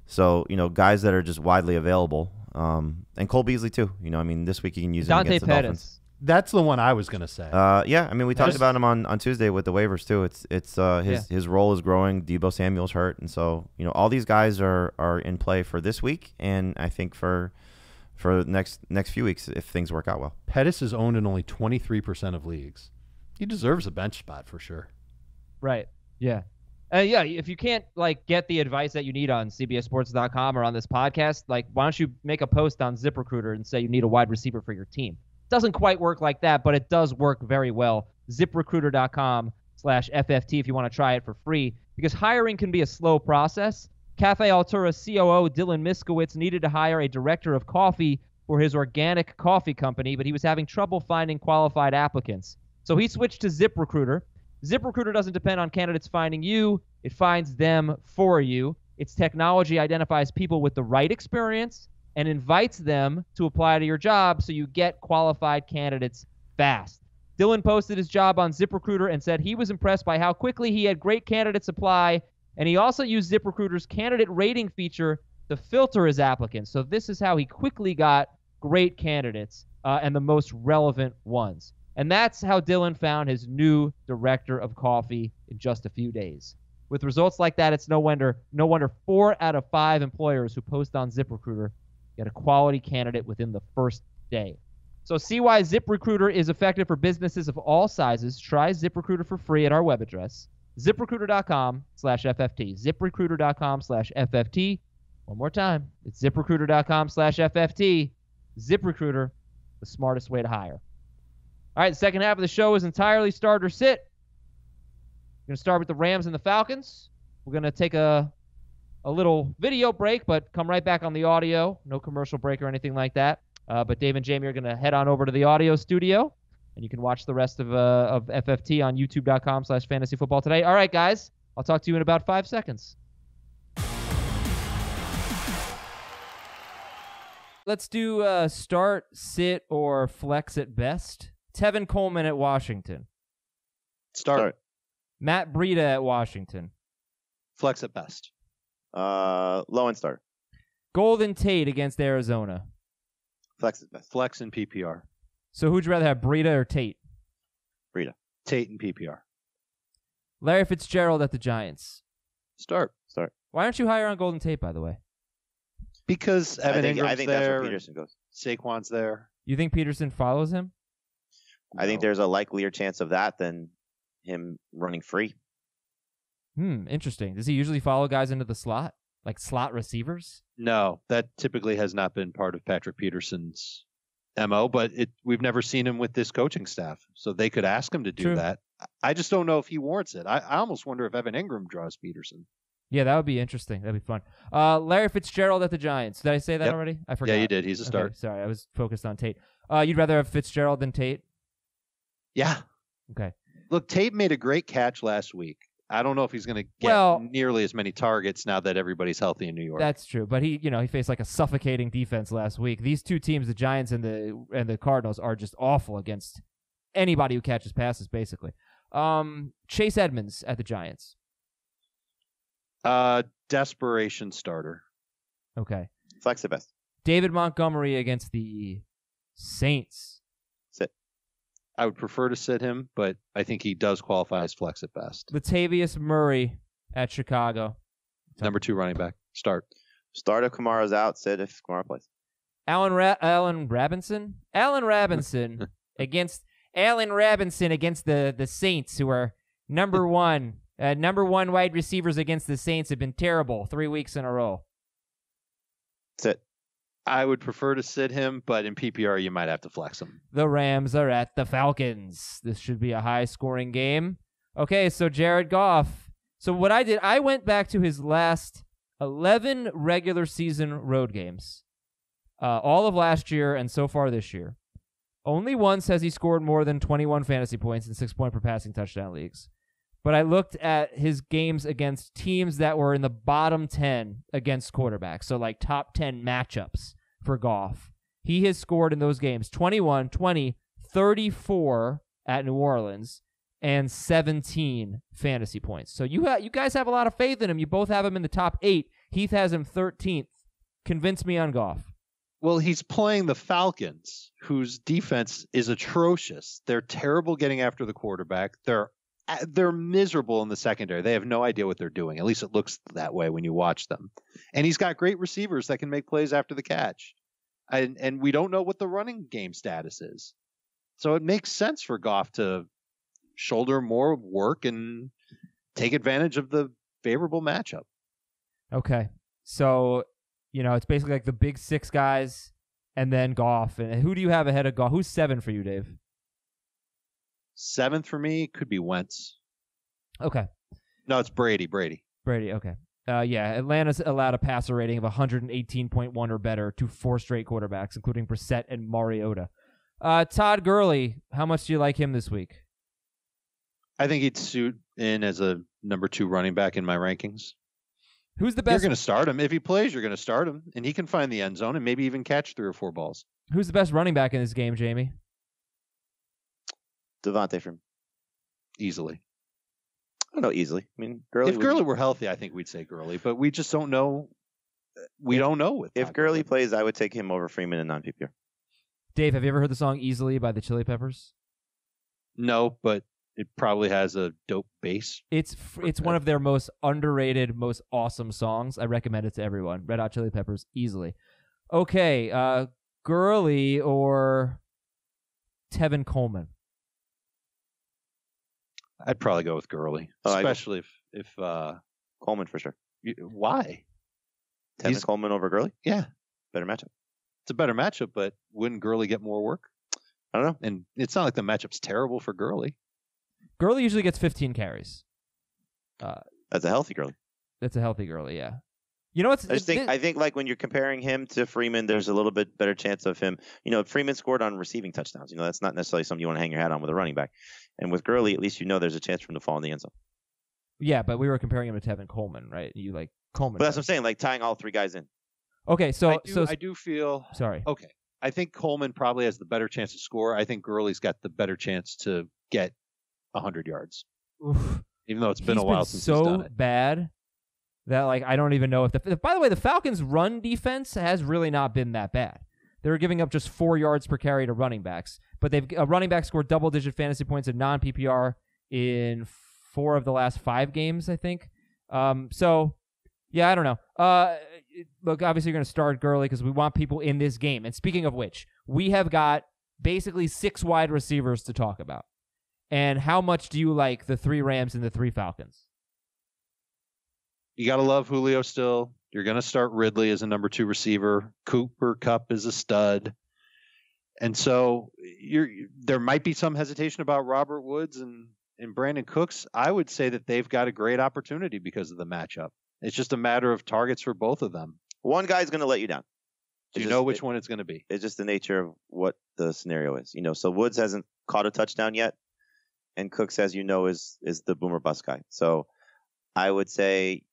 So, guys that are just widely available. And Cole Beasley, too. This week you can use him against the Dolphins. That's the one I was going to say. We talked about him on Tuesday with the waivers, too. His role is growing. Deebo Samuel's hurt. And so, all these guys are in play for this week. And I think for next few weeks if things work out well. Pettis is owned in only 23% of leagues. He deserves a bench spot for sure. Right. Yeah. If you can't get the advice that you need on CBSSports.com or on this podcast, why don't you make a post on ZipRecruiter and say you need a wide receiver for your team? Doesn't quite work like that, but it does work very well. ZipRecruiter.com/FFT if you want to try it for free, because hiring can be a slow process. Cafe Altura COO Dylan Miskowitz needed to hire a director of coffee for his organic coffee company, but he was having trouble finding qualified applicants. So he switched to ZipRecruiter. ZipRecruiter doesn't depend on candidates finding you. It finds them for you. Its technology identifies people with the right experience and invites them to apply to your job so you get qualified candidates fast. Dylan posted his job on ZipRecruiter and said he was impressed by how quickly he had great candidates apply, and he also used ZipRecruiter's candidate rating feature to filter his applicants. So this is how he quickly got great candidates and the most relevant ones. And that's how Dylan found his new director of coffee in just a few days. With results like that, it's no wonder 4 out of 5 employers who post on ZipRecruiter get a quality candidate within the first day. So see why ZipRecruiter is effective for businesses of all sizes. Try ZipRecruiter for free at our web address, ZipRecruiter.com/FFT. ZipRecruiter.com/FFT. One more time. It's ZipRecruiter.com/FFT. ZipRecruiter, the smartest way to hire. All right, the second half of the show is entirely start or sit. We're going to start with the Rams and the Falcons. We're going to take a little video break, but come right back on the audio. No commercial break or anything like that. But Dave and Jamie are going to head on over to the audio studio, and you can watch the rest of FFT on youtube.com/fantasyfootballtoday. All right, guys, I'll talk to you in about 5 seconds. Let's do start, sit, or flex at best. Tevin Coleman at Washington. Start. Matt Breida at Washington. Flex at best. Low and start. Golden Tate against Arizona. Flex at best. Flex and PPR. So who'd you rather have, Breida or Tate? Breida. Tate and PPR. Larry Fitzgerald at the Giants. Start. Why aren't you higher on Golden Tate, by the way? Because Evan Ingram's I think there. that's where Peterson goes. Saquon's there. You think Peterson follows him? I think there's a likelier chance of that than him running free. Interesting. Does he usually follow guys into the slot? Like slot receivers? No, that typically has not been part of Patrick Peterson's MO, but we've never seen him with this coaching staff, so they could ask him to do that. I just don't know if he warrants it. I almost wonder if Evan Ingram draws Peterson. Yeah, that would be interesting. That'd be fun. Larry Fitzgerald at the Giants. Did I say that already? I forgot. Yeah, you did. He's a start. Okay, sorry, I was focused on Tate. You'd rather have Fitzgerald than Tate? Yeah. Okay. Look, Tate made a great catch last week. I don't know if he's going to get nearly as many targets now that everybody's healthy in New York. That's true, but he faced like a suffocating defense last week. These two teams, the Giants and the Cardinals, are just awful against anybody who catches passes, basically. Chase Edmonds at the Giants. Desperation starter. Okay. Flex at best. David Montgomery against the Saints. Sit. I would prefer to sit him, but I think he does qualify as flex at best. Latavius Murray at Chicago. Number 2 running back. Start. Start if Kamara's out. Sit if Kamara plays. Allen Robinson against the Saints, who are number one wide receivers against the Saints, have been terrible 3 weeks in a row. Sit. I would prefer to sit him, but in PPR, you might have to flex him. The Rams are at the Falcons. This should be a high-scoring game. Okay, so Jared Goff. So what I did, I went back to his last 11 regular season road games, all of last year and so far this year. Only once has he scored more than 21 fantasy points in 6-point per passing touchdown leagues. But I looked at his games against teams that were in the bottom 10 against quarterbacks, so like top 10 matchups for Goff. He has scored in those games 21, 20, 34 at New Orleans, and 17 fantasy points. So you guys have a lot of faith in him. You both have him in the top 8. Heath has him 13th. Convince me on Goff. Well, he's playing the Falcons, whose defense is atrocious. They're terrible getting after the quarterback. They're miserable in the secondary. They have no idea what they're doing. At least it looks that way when you watch them. And he's got great receivers that can make plays after the catch. And we don't know what the running game status is. So it makes sense for Goff to shoulder more work and take advantage of the favorable matchup. Okay. So, it's basically like the big 6 guys and then Goff. And who do you have ahead of Goff? Who's 7 for you, Dave? 7th for me could be Wentz. Okay. No, it's Brady. Brady, okay. Atlanta's allowed a passer rating of 118.1 or better to 4 straight quarterbacks, including Brissett and Mariota. Todd Gurley, how much do you like him this week? I think he'd suit in as a number 2 running back in my rankings. Who's the best? You're going to start him. If he plays, you're going to start him, and he can find the end zone and maybe even catch 3 or 4 balls. Who's the best running back in this game, Jamie? Devontae from easily. I don't know easily. I mean, Gurley. If Gurley were healthy, I think we'd say Gurley, but we just don't know. We don't know. If Gurley plays, I would take him over Freeman in non-PPR. Dave, have you ever heard the song "Easily" by the Chili Peppers? No, but it probably has a dope bass. It's one of their most underrated, most awesome songs. I recommend it to everyone. Red Hot Chili Peppers, easily. Okay, Gurley or Tevin Coleman? I'd probably go with Gurley, especially if Coleman for sure. Why? Tevin Coleman over Gurley? Yeah. Better matchup. It's a better matchup, but wouldn't Gurley get more work? I don't know. And it's not like the matchup's terrible for Gurley. Gurley usually gets 15 carries. That's a healthy Gurley. That's a healthy Gurley, yeah. You know what's? I think like when you're comparing him to Freeman, there's a little bit better chance of him. Freeman scored on receiving touchdowns. That's not necessarily something you want to hang your hat on with a running back. And with Gurley, at least there's a chance for him to fall in the end zone. Yeah, but we were comparing him to Tevin Coleman, right? You like Coleman. But that's what I'm saying, like tying all three guys in. Okay, I do feel. Sorry. Okay, I think Coleman probably has the better chance to score. I think Gurley's got the better chance to get 100 yards. Oof. Even though it's been a while since he's done it. Bad that I don't even know if by the way, the Falcons' run defense has really not been that bad. They're giving up just 4 yards per carry to running backs, but a running back scored double-digit fantasy points in non-PPR in 4 of the last 5 games, I think. So, yeah, I don't know. Look, obviously you're going to start Gurley because we want people in this game. And speaking of which, we have got basically 6 wide receivers to talk about. And how much do you like the 3 Rams and the 3 Falcons? You got to love Julio still. You're going to start Ridley as a number 2 receiver. Cooper Kupp is a stud. And so there might be some hesitation about Robert Woods and Brandon Cooks. I would say that they've got a great opportunity because of the matchup. It's just a matter of targets for both of them. One guy's going to let you down. Do you know which one it's going to be? It's just the nature of what the scenario is. So Woods hasn't caught a touchdown yet, and Cooks, as you know, is the boomer bust guy. So I would say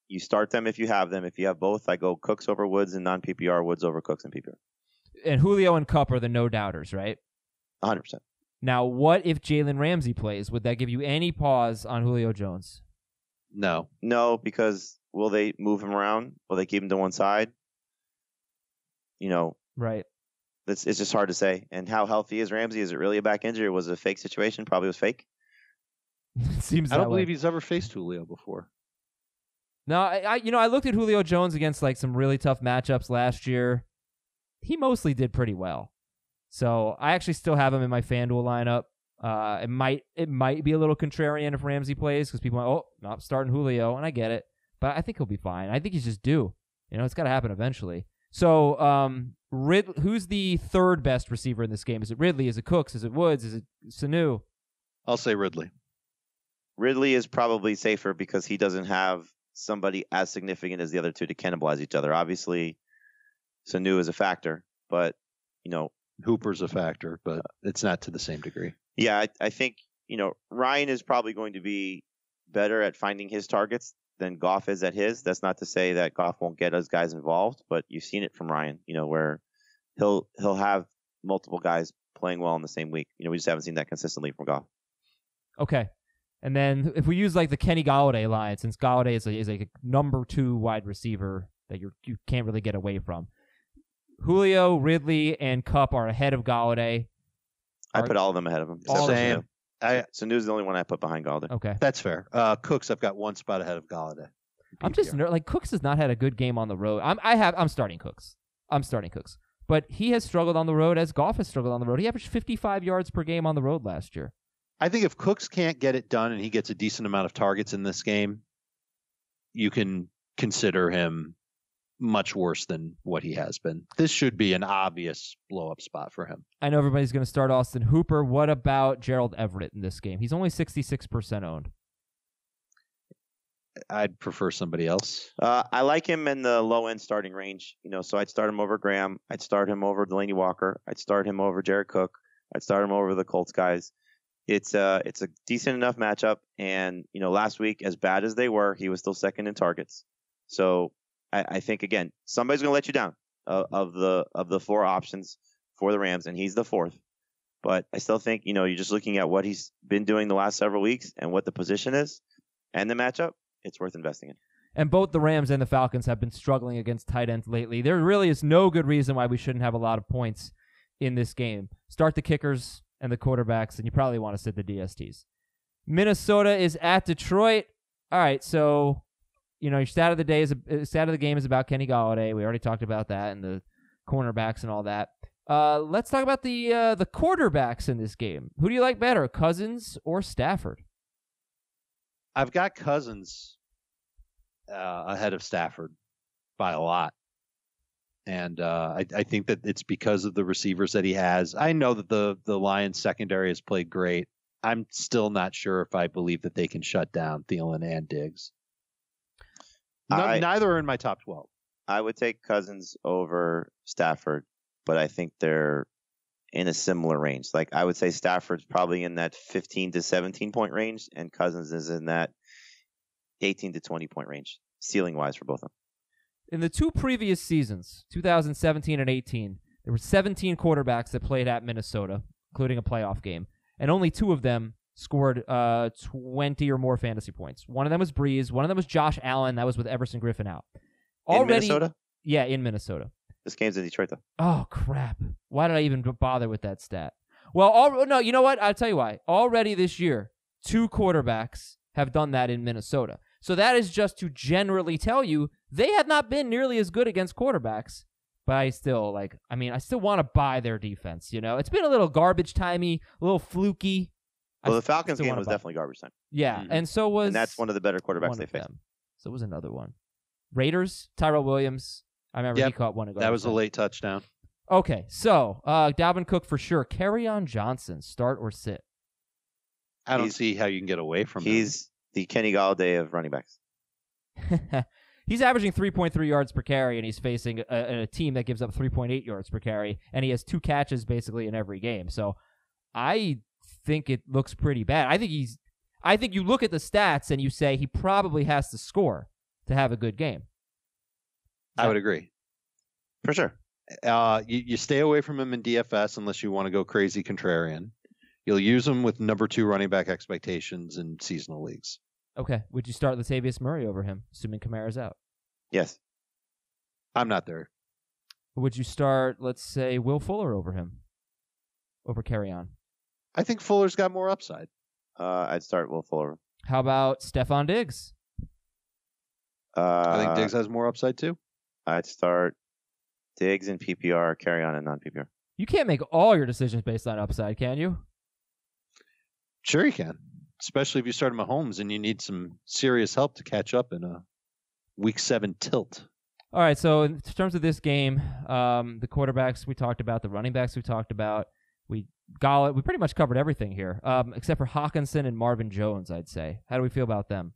you start them if you have them. If you have both, I go Cooks over Woods and non-PPR, Woods over Cooks and PPR. And Julio and Kupp are the no-doubters, right? 100%. Now, what if Jalen Ramsey plays? Would that give you any pause on Julio Jones? No. No, because will they move him around? Will they keep him to one side? Right. It's just hard to say. And how healthy is Ramsey? Is it really a back injury or was it a fake situation? Probably was fake. It seems I that don't believe way. he's ever faced Julio before. No, I looked at Julio Jones against some really tough matchups last year. He mostly did pretty well. So I actually still have him in my FanDuel lineup. It might be a little contrarian if Ramsey plays because people are not starting Julio, and I get it. But I think he'll be fine. I think he's just due. It's got to happen eventually. So who's the 3rd best receiver in this game? Is it Ridley? Is it Cooks? Is it Woods? Is it Sanu? I'll say Ridley. Ridley is probably safer because he doesn't have somebody as significant as the other 2 to cannibalize each other. Obviously, Sanu is a factor, but, Hooper's a factor, but it's not to the same degree. Yeah, I think, Ryan is probably going to be better at finding his targets than Goff is at his. That's not to say that Goff won't get those guys involved, but you've seen it from Ryan, where he'll have multiple guys playing well in the same week. We just haven't seen that consistently from Goff. Okay. And then if we use the Kenny Golladay line, since Golladay is a number 2 wide receiver that you can't really get away from. Julio, Ridley, and Kupp are ahead of Golladay. I put all of them ahead of him. Same. Sanu's the only one I put behind Golladay. Okay. That's fair. Cooks, I've got 1 spot ahead of Golladay. I'm just Cooks has not had a good game on the road. I'm starting Cooks. But he has struggled on the road as Goff has struggled on the road. He averaged 55 yards per game on the road last year. I think if Cooks can't get it done and he gets a decent amount of targets in this game, you can consider him much worse than what he has been. This should be an obvious blow-up spot for him. I know everybody's going to start Austin Hooper. What about Gerald Everett in this game? He's only 66% owned. I'd prefer somebody else. I like him in the low-end starting range. So I'd start him over Graham. I'd start him over Delaney Walker. I'd start him over Jared Cook. I'd start him over the Colts guys. It's a decent enough matchup. And, last week, as bad as they were, he was still second in targets. So I think, again, somebody's going to let you down of the 4 options for the Rams, and he's the 4th. But I still think, you're just looking at what he's been doing the last several weeks and what the position is and the matchup, it's worth investing in. And both the Rams and the Falcons have been struggling against tight ends lately. There really is no good reason why we shouldn't have a lot of points in this game. Start the kickers and the quarterbacks, and you probably want to sit the DSTs. Minnesota is at Detroit. All right, so your stat of the game is about Kenny Golladay. We already talked about that and the cornerbacks and all that. Let's talk about the quarterbacks in this game. Who do you like better, Cousins or Stafford? I've got Cousins ahead of Stafford by a lot. And I think that it's because of the receivers that he has. I know that the Lions secondary has played great. I'm still not sure if I believe that they can shut down Thielen and Diggs. Neither are in my top 12. I would take Cousins over Stafford, but I think they're in a similar range. Like I would say Stafford's probably in that 15 to 17 point range, and Cousins is in that 18 to 20 point range, ceiling wise for both of them. In the two previous seasons, 2017 and 18, there were 17 quarterbacks that played at Minnesota, including a playoff game, and only 2 of them scored 20 or more fantasy points. One of them was Breeze. One of them was Josh Allen. That was with Everson Griffin out. In Minnesota? Yeah, in Minnesota. This game's in Detroit, though. Oh, crap. Why did I even bother with that stat? Well, no, you know what? I'll tell you why. Already this year, 2 quarterbacks have done that in Minnesota. So that is just to generally tell you they have not been nearly as good against quarterbacks. But I still want to buy their defense, you know? It's been a little garbage timey, a little fluky. Well, the Falcons game was definitely garbage time. Yeah, Mm-hmm. And that's one of the better quarterbacks they faced. So was another one. Raiders, Tyrell Williams. I remember he caught one. That was a late touchdown. Okay, so Dalvin Cook for sure. Kerryon Johnson, start or sit? I don't see how you can get away from him. He's the Kenny Galladay of running backs. He's averaging 3.3 yards per carry, and he's facing a team that gives up 3.8 yards per carry, and he has 2 catches basically in every game. So I think it looks pretty bad. I think you look at the stats and you say he probably has to score to have a good game. I would agree. For sure. You stay away from him in DFS unless you want to go crazy contrarian. You'll use him with number 2 running back expectations in seasonal leagues. Okay. Would you start Latavius Murray over him, assuming Kamara's out? Yes. I'm not there. Would you start, let's say, Will Fuller over him? Over Kerryon? I think Fuller's got more upside. I'd start Will Fuller. How about Stephon Diggs? I think Diggs has more upside too. I'd start Diggs in PPR, Kerryon in non-PPR. You can't make all your decisions based on upside, can you? Sure you can. Especially if you start Mahomes and you need some serious help to catch up in a Week 7 tilt. All right, so in terms of this game, the quarterbacks we talked about, the running backs we talked about, we pretty much covered everything here, except for Hawkinson and Marvin Jones, I'd say. How do we feel about them?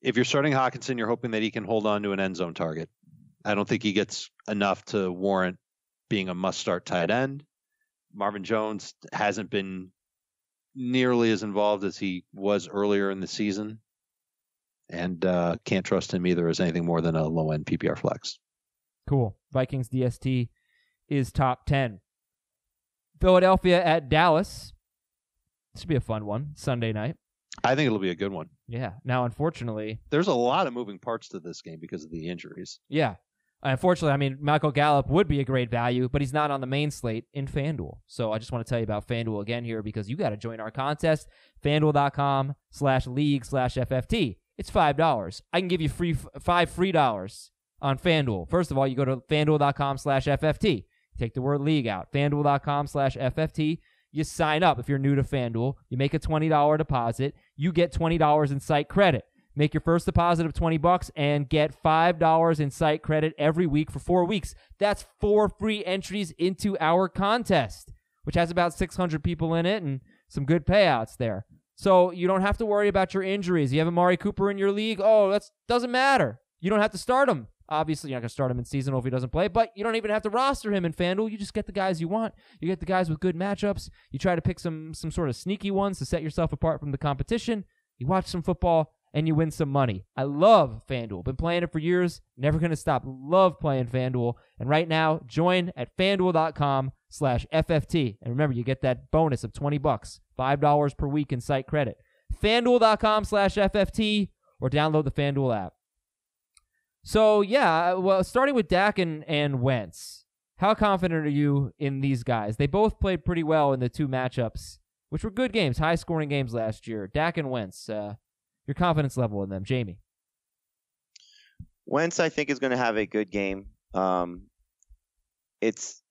If you're starting Hawkinson, you're hoping that he can hold on to an end zone target. I don't think he gets enough to warrant being a must-start tight end. Marvin Jones hasn't been nearly as involved as he was earlier in the season, and can't trust him either as anything more than a low-end PPR flex. Cool. Vikings DST is top 10. Philadelphia at Dallas. This should be a fun one. Sunday night. I think it'll be a good one. Yeah. Now, unfortunately, there's a lot of moving parts to this game because of the injuries. Yeah. Unfortunately, I mean, Michael Gallup would be a great value, but he's not on the main slate in FanDuel. So I just want to tell you about FanDuel again here because you got to join our contest, FanDuel.com/league/FFT. It's $5. I can give you $5 free on FanDuel. First of all, you go to FanDuel.com/FFT. Take the word league out. FanDuel.com/FFT. You sign up if you're new to FanDuel. You make a $20 deposit. You get $20 in site credit. Make your first deposit of $20 and get $5 in site credit every week for 4 weeks. That's 4 free entries into our contest, which has about 600 people in it and some good payouts there. So you don't have to worry about your injuries. You have Amari Cooper in your league. Oh, that doesn't matter. You don't have to start him. Obviously, you're not going to start him in seasonal if he doesn't play, but you don't even have to roster him in FanDuel. You just get the guys you want. You get the guys with good matchups. You try to pick some sort of sneaky ones to set yourself apart from the competition. You watch some football, and you win some money. I love FanDuel. Been playing it for years. Never going to stop. Love playing FanDuel. And right now, join at FanDuel.com/FFT. And remember, you get that bonus of $20, $5 per week in site credit. FanDuel.com/FFT or download the FanDuel app. So, yeah, well, starting with Dak and Wentz, how confident are you in these guys? They both played pretty well in the 2 matchups, which were good games, high-scoring games last year. Dak and Wentz, your confidence level in them, Jamie? Wentz, I think, is going to have a good game. It's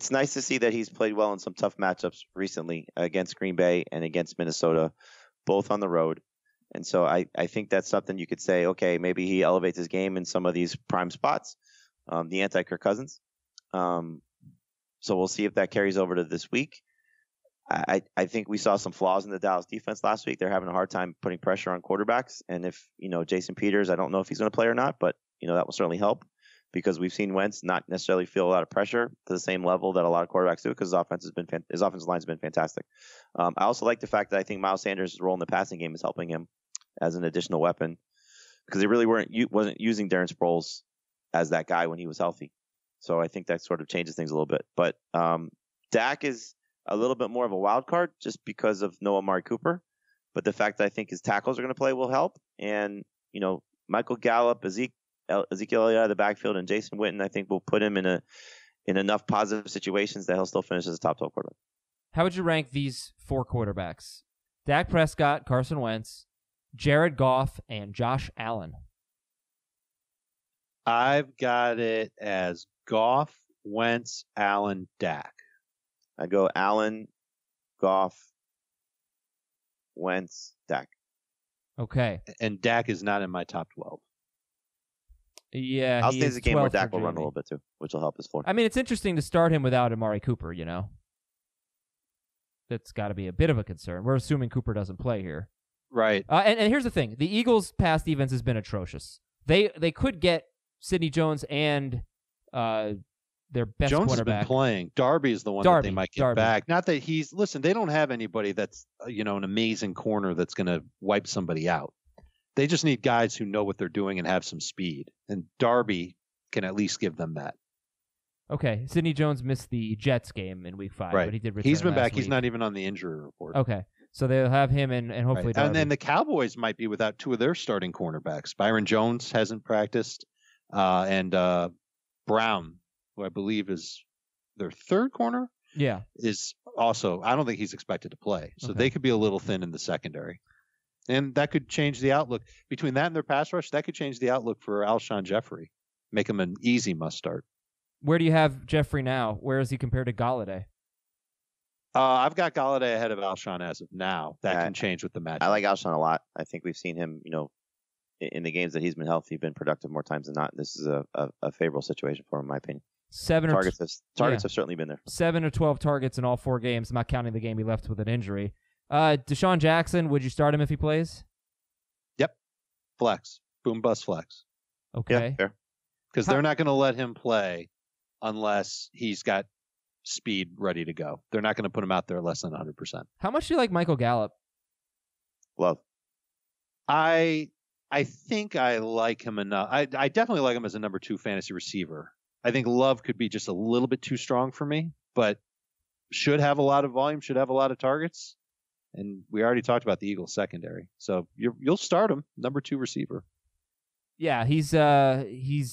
nice to see that he's played well in some tough matchups recently against Green Bay and against Minnesota, both on the road. And so I think that's something you could say, okay, maybe he elevates his game in some of these prime spots, the anti-Kirk Cousins. So we'll see if that carries over to this week. I think we saw some flaws in the Dallas defense last week. They're having a hard time putting pressure on quarterbacks. And if, Jason Peters, I don't know if he's going to play or not, but, that will certainly help because we've seen Wentz not necessarily feel a lot of pressure to the same level that a lot of quarterbacks do because his offensive line has been fantastic. I also like the fact that I think Miles Sanders' role in the passing game is helping him as an additional weapon because they really wasn't using Darren Sproles as that guy when he was healthy. So I think that sort of changes things a little bit. But Dak is a little bit more of a wild card just because of no Amari Cooper. But the fact that I think his tackles are going to play will help. And, Michael Gallup, Ezekiel Elliott out of the backfield, and Jason Witten, I think will put him in enough positive situations that he'll still finish as a top 12 quarterback. How would you rank these 4 quarterbacks? Dak Prescott, Carson Wentz, Jared Goff, and Josh Allen. I've got it as Goff, Wentz, Allen, Dak. I go Allen, Goff, Wentz, Dak. Okay. And Dak is not in my top 12. Yeah, I'll say it's a game where Dak will run a Jamie. little bit too, which will help his floor. I mean, it's interesting to start him without Amari Cooper, That's got to be a bit of a concern. We're assuming Cooper doesn't play here. Right. And here's the thing. The Eagles' pass defense has been atrocious. They could get Sidney Jones and their best Jones quarterback. has been playing. Darby is the one that they might get back. Not that they don't have anybody that's, an amazing corner that's going to wipe somebody out. They just need guys who know what they're doing and have some speed. And Darby can at least give them that. Okay. Sidney Jones missed the Jets game in week 5, right. but he did return He's been back. week. He's not even on the injury report. Okay. So they'll have him and hopefully right. Darby. And then the Cowboys might be without 2 of their starting cornerbacks. Byron Jones hasn't practiced. And Brown, who I believe is their 3rd corner, is also, I don't think he's expected to play. So they could be a little thin in the secondary. And that could change the outlook. Between that and their pass rush, that could change the outlook for Alshon Jeffrey. Make him an easy must start. Where do you have Jeffrey now? Where is he compared to Galladay? I've got Galladay ahead of Alshon as of now. That can change with the matchup. I like Alshon a lot. I think we've seen him, in the games that he's been healthy, been productive more times than not. This is a favorable situation for him, in my opinion. Targets have certainly been there. 7 or 12 targets in all 4 games, not counting the game he left with an injury. Deshaun Jackson, would you start him if he plays? Yep. Flex. Boom bust flex. Okay. Yeah, fair. Because they're not going to let him play unless he's got speed ready to go. They're not going to put him out there less than 100%. How much do you like Michael Gallup? Love. I think I like him enough. I definitely like him as a number 2 fantasy receiver. I think Love could be just a little bit too strong for me, but should have a lot of volume, should have a lot of targets. And we already talked about the Eagles secondary. So you'll start him, number 2 receiver. Yeah, he's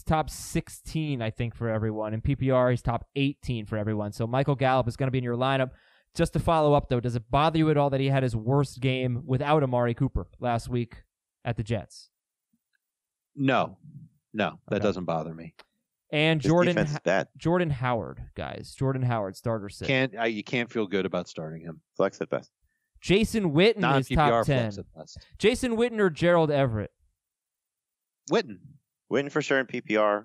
top 16, I think, for everyone. In PPR, he's top 18 for everyone. So Michael Gallup is going to be in your lineup. Just to follow up, though, does it bother you at all that he had his worst game without Amari Cooper last week at the Jets? No, that doesn't bother me. And His defense is bad. Jordan Howard, guys. Jordan Howard, starter sit. You can't feel good about starting him. Flex at best. Jason Witten is top 10. Flex at best. Jason Witten or Gerald Everett? Witten for sure in PPR.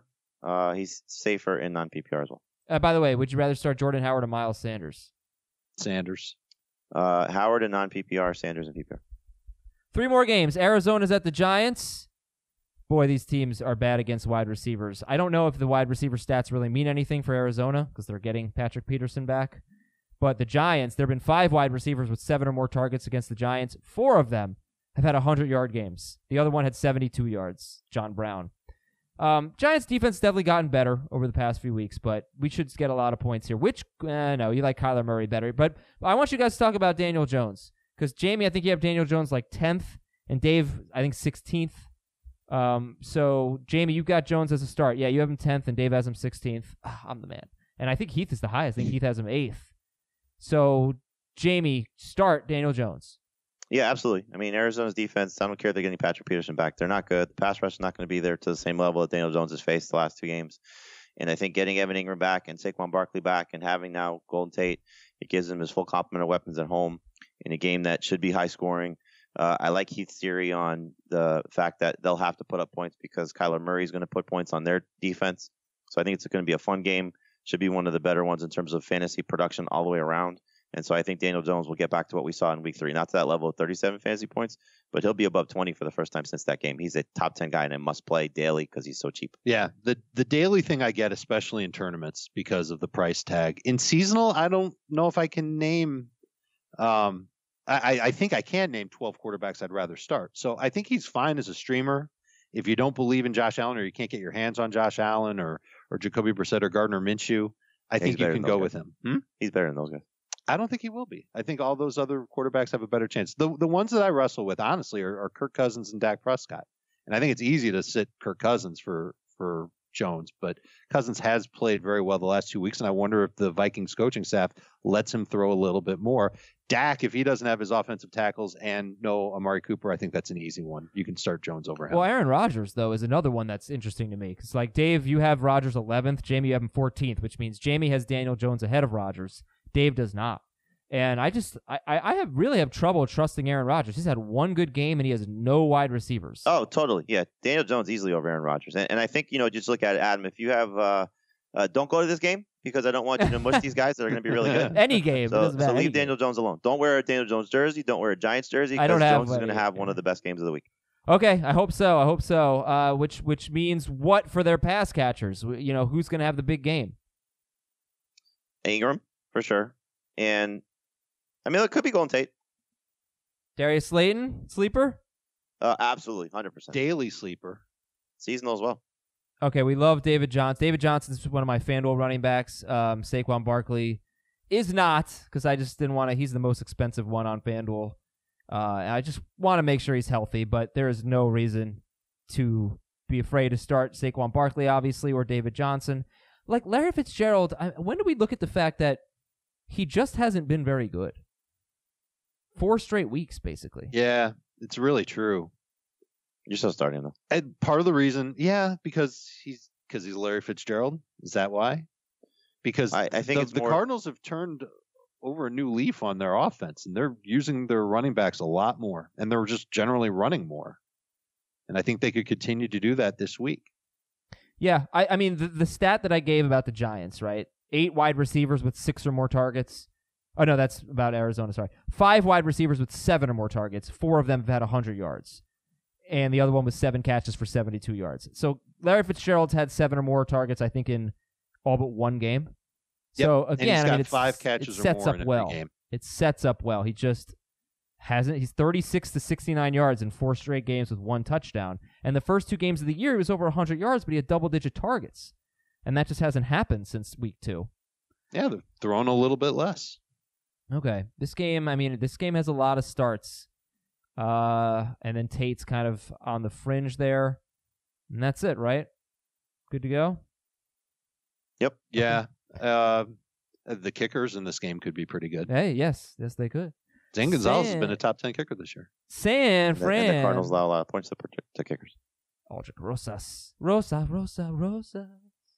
He's safer in non-PPR as well. By the way, would you rather start Jordan Howard or Miles Sanders? Sanders. Howard in non-PPR, Sanders in PPR. 3 more games. Arizona's at the Giants. Boy, these teams are bad against wide receivers. I don't know if the wide receiver stats really mean anything for Arizona because they're getting Patrick Peterson back. But the Giants, there have been 5 wide receivers with 7 or more targets against the Giants. 4 of them have had 100-yard games. The other one had 72 yards, John Brown. Giants defense definitely gotten better over the past few weeks, but we should get a lot of points here. No, you like Kyler Murray better. But I want you guys to talk about Daniel Jones because, Jamie, I think you have Daniel Jones like 10th, and Dave, I think 16th. So, Jamie, you've got Jones as a start. Yeah, you have him 10th, and Dave has him 16th. I'm the man. And I think Heath is the highest. I think Heath has him 8th. So, Jamie, start Daniel Jones. Yeah, absolutely. I mean, Arizona's defense, I don't care if they're getting Patrick Peterson back. They're not good. The pass rush is not going to be there to the same level that Daniel Jones has faced the last 2 games. And I think getting Evan Ingram back and Saquon Barkley back and having now Golden Tate, it gives him his full complement of weapons at home in a game that should be high scoring. I like Heath's theory on the fact that they'll have to put up points because Kyler Murray is going to put points on their defense. So I think it's going to be a fun game. Should be one of the better ones in terms of fantasy production all the way around. And so I think Daniel Jones will get back to what we saw in week 3. Not to that level of 37 fantasy points, but he'll be above 20 for the first time since that game. He's a top 10 guy and a must play daily because he's so cheap. Yeah, the daily thing I get, especially in tournaments because of the price tag. In seasonal, I don't know if I can name I think I can name 12 quarterbacks I'd rather start. So I think he's fine as a streamer. If you don't believe in Josh Allen or you can't get your hands on Josh Allen or Jacoby Brissett or Gardner Minshew, I think you can go with him. He's better than those guys. I don't think he will be. I think all those other quarterbacks have a better chance. The ones that I wrestle with, honestly, are Kirk Cousins and Dak Prescott. And I think it's easy to sit Kirk Cousins for Jones, but Cousins has played very well the last 2 weeks, and I wonder if the Vikings coaching staff lets him throw a little bit more. Dak, if he doesn't have his offensive tackles and no Amari Cooper, I think that's an easy one. You can start Jones over him. Well, Aaron Rodgers, though, is another one that's interesting to me. Because, like, Dave, you have Rodgers 11th. Jamie, you have him 14th, which means Jamie has Daniel Jones ahead of Rodgers. Dave does not. And I really have trouble trusting Aaron Rodgers. He's had one good game, and he has no wide receivers. Oh, totally. Yeah, Daniel Jones easily over Aaron Rodgers. And I think, just look at it, Adam. If you have don't go to this game because I don't want you to mush these guys that are going to be really good. Any game. So leave Daniel Jones alone. Don't wear a Daniel Jones jersey. Don't wear a Giants jersey because Jones is going to have one of the best games of the week. Okay, I hope so. Which means what for their pass catchers? Who's going to have the big game? Ingram, for sure. And it could be Golden Tate. Darius Slayton, sleeper? Absolutely, 100%. Daily sleeper. Seasonal as well. Okay, we love David Johnson. David Johnson is one of my FanDuel running backs. Saquon Barkley is not, because I just didn't want to. He's the most expensive one on FanDuel. I just want to make sure he's healthy, but there is no reason to be afraid to start Saquon Barkley, obviously, or David Johnson. Like Larry Fitzgerald, when do we look at the fact that he just hasn't been very good? 4 straight weeks, basically. Yeah, it's really true. You're still starting though. And part of the reason, because he's Larry Fitzgerald. Is that why? Because I think the Cardinals have turned over a new leaf on their offense, and they're using their running backs a lot more, and they're just generally running more. And I think they could continue to do that this week. Yeah, I mean the stat that I gave about the Giants, right? 8 wide receivers with 6 or more targets. Oh, no, that's about Arizona, sorry. 5 wide receivers with 7 or more targets. 4 of them have had 100 yards. And the other one was 7 catches for 72 yards. So Larry Fitzgerald's had 7 or more targets, I think, in all but 1 game. Yep. So, again, and he's got 5 catches or more in every game. It sets up well. He just hasn't. He's 36 to 69 yards in 4 straight games with 1 touchdown. And the first 2 games of the year, he was over 100 yards, but he had double-digit targets. And that just hasn't happened since week 2. Yeah, they're throwing a little bit less. Okay. This game has a lot of starts. And then Tate's kind of on the fringe there. And that's it, right? Good to go? Yep. Yeah. The kickers in this game could be pretty good. Hey, yes. Yes, they could. Zane Gonzalez has been a top 10 kicker this year. San Fran. And the Cardinals allow a lot of points to kickers. Aldrich Rosas. Rosa.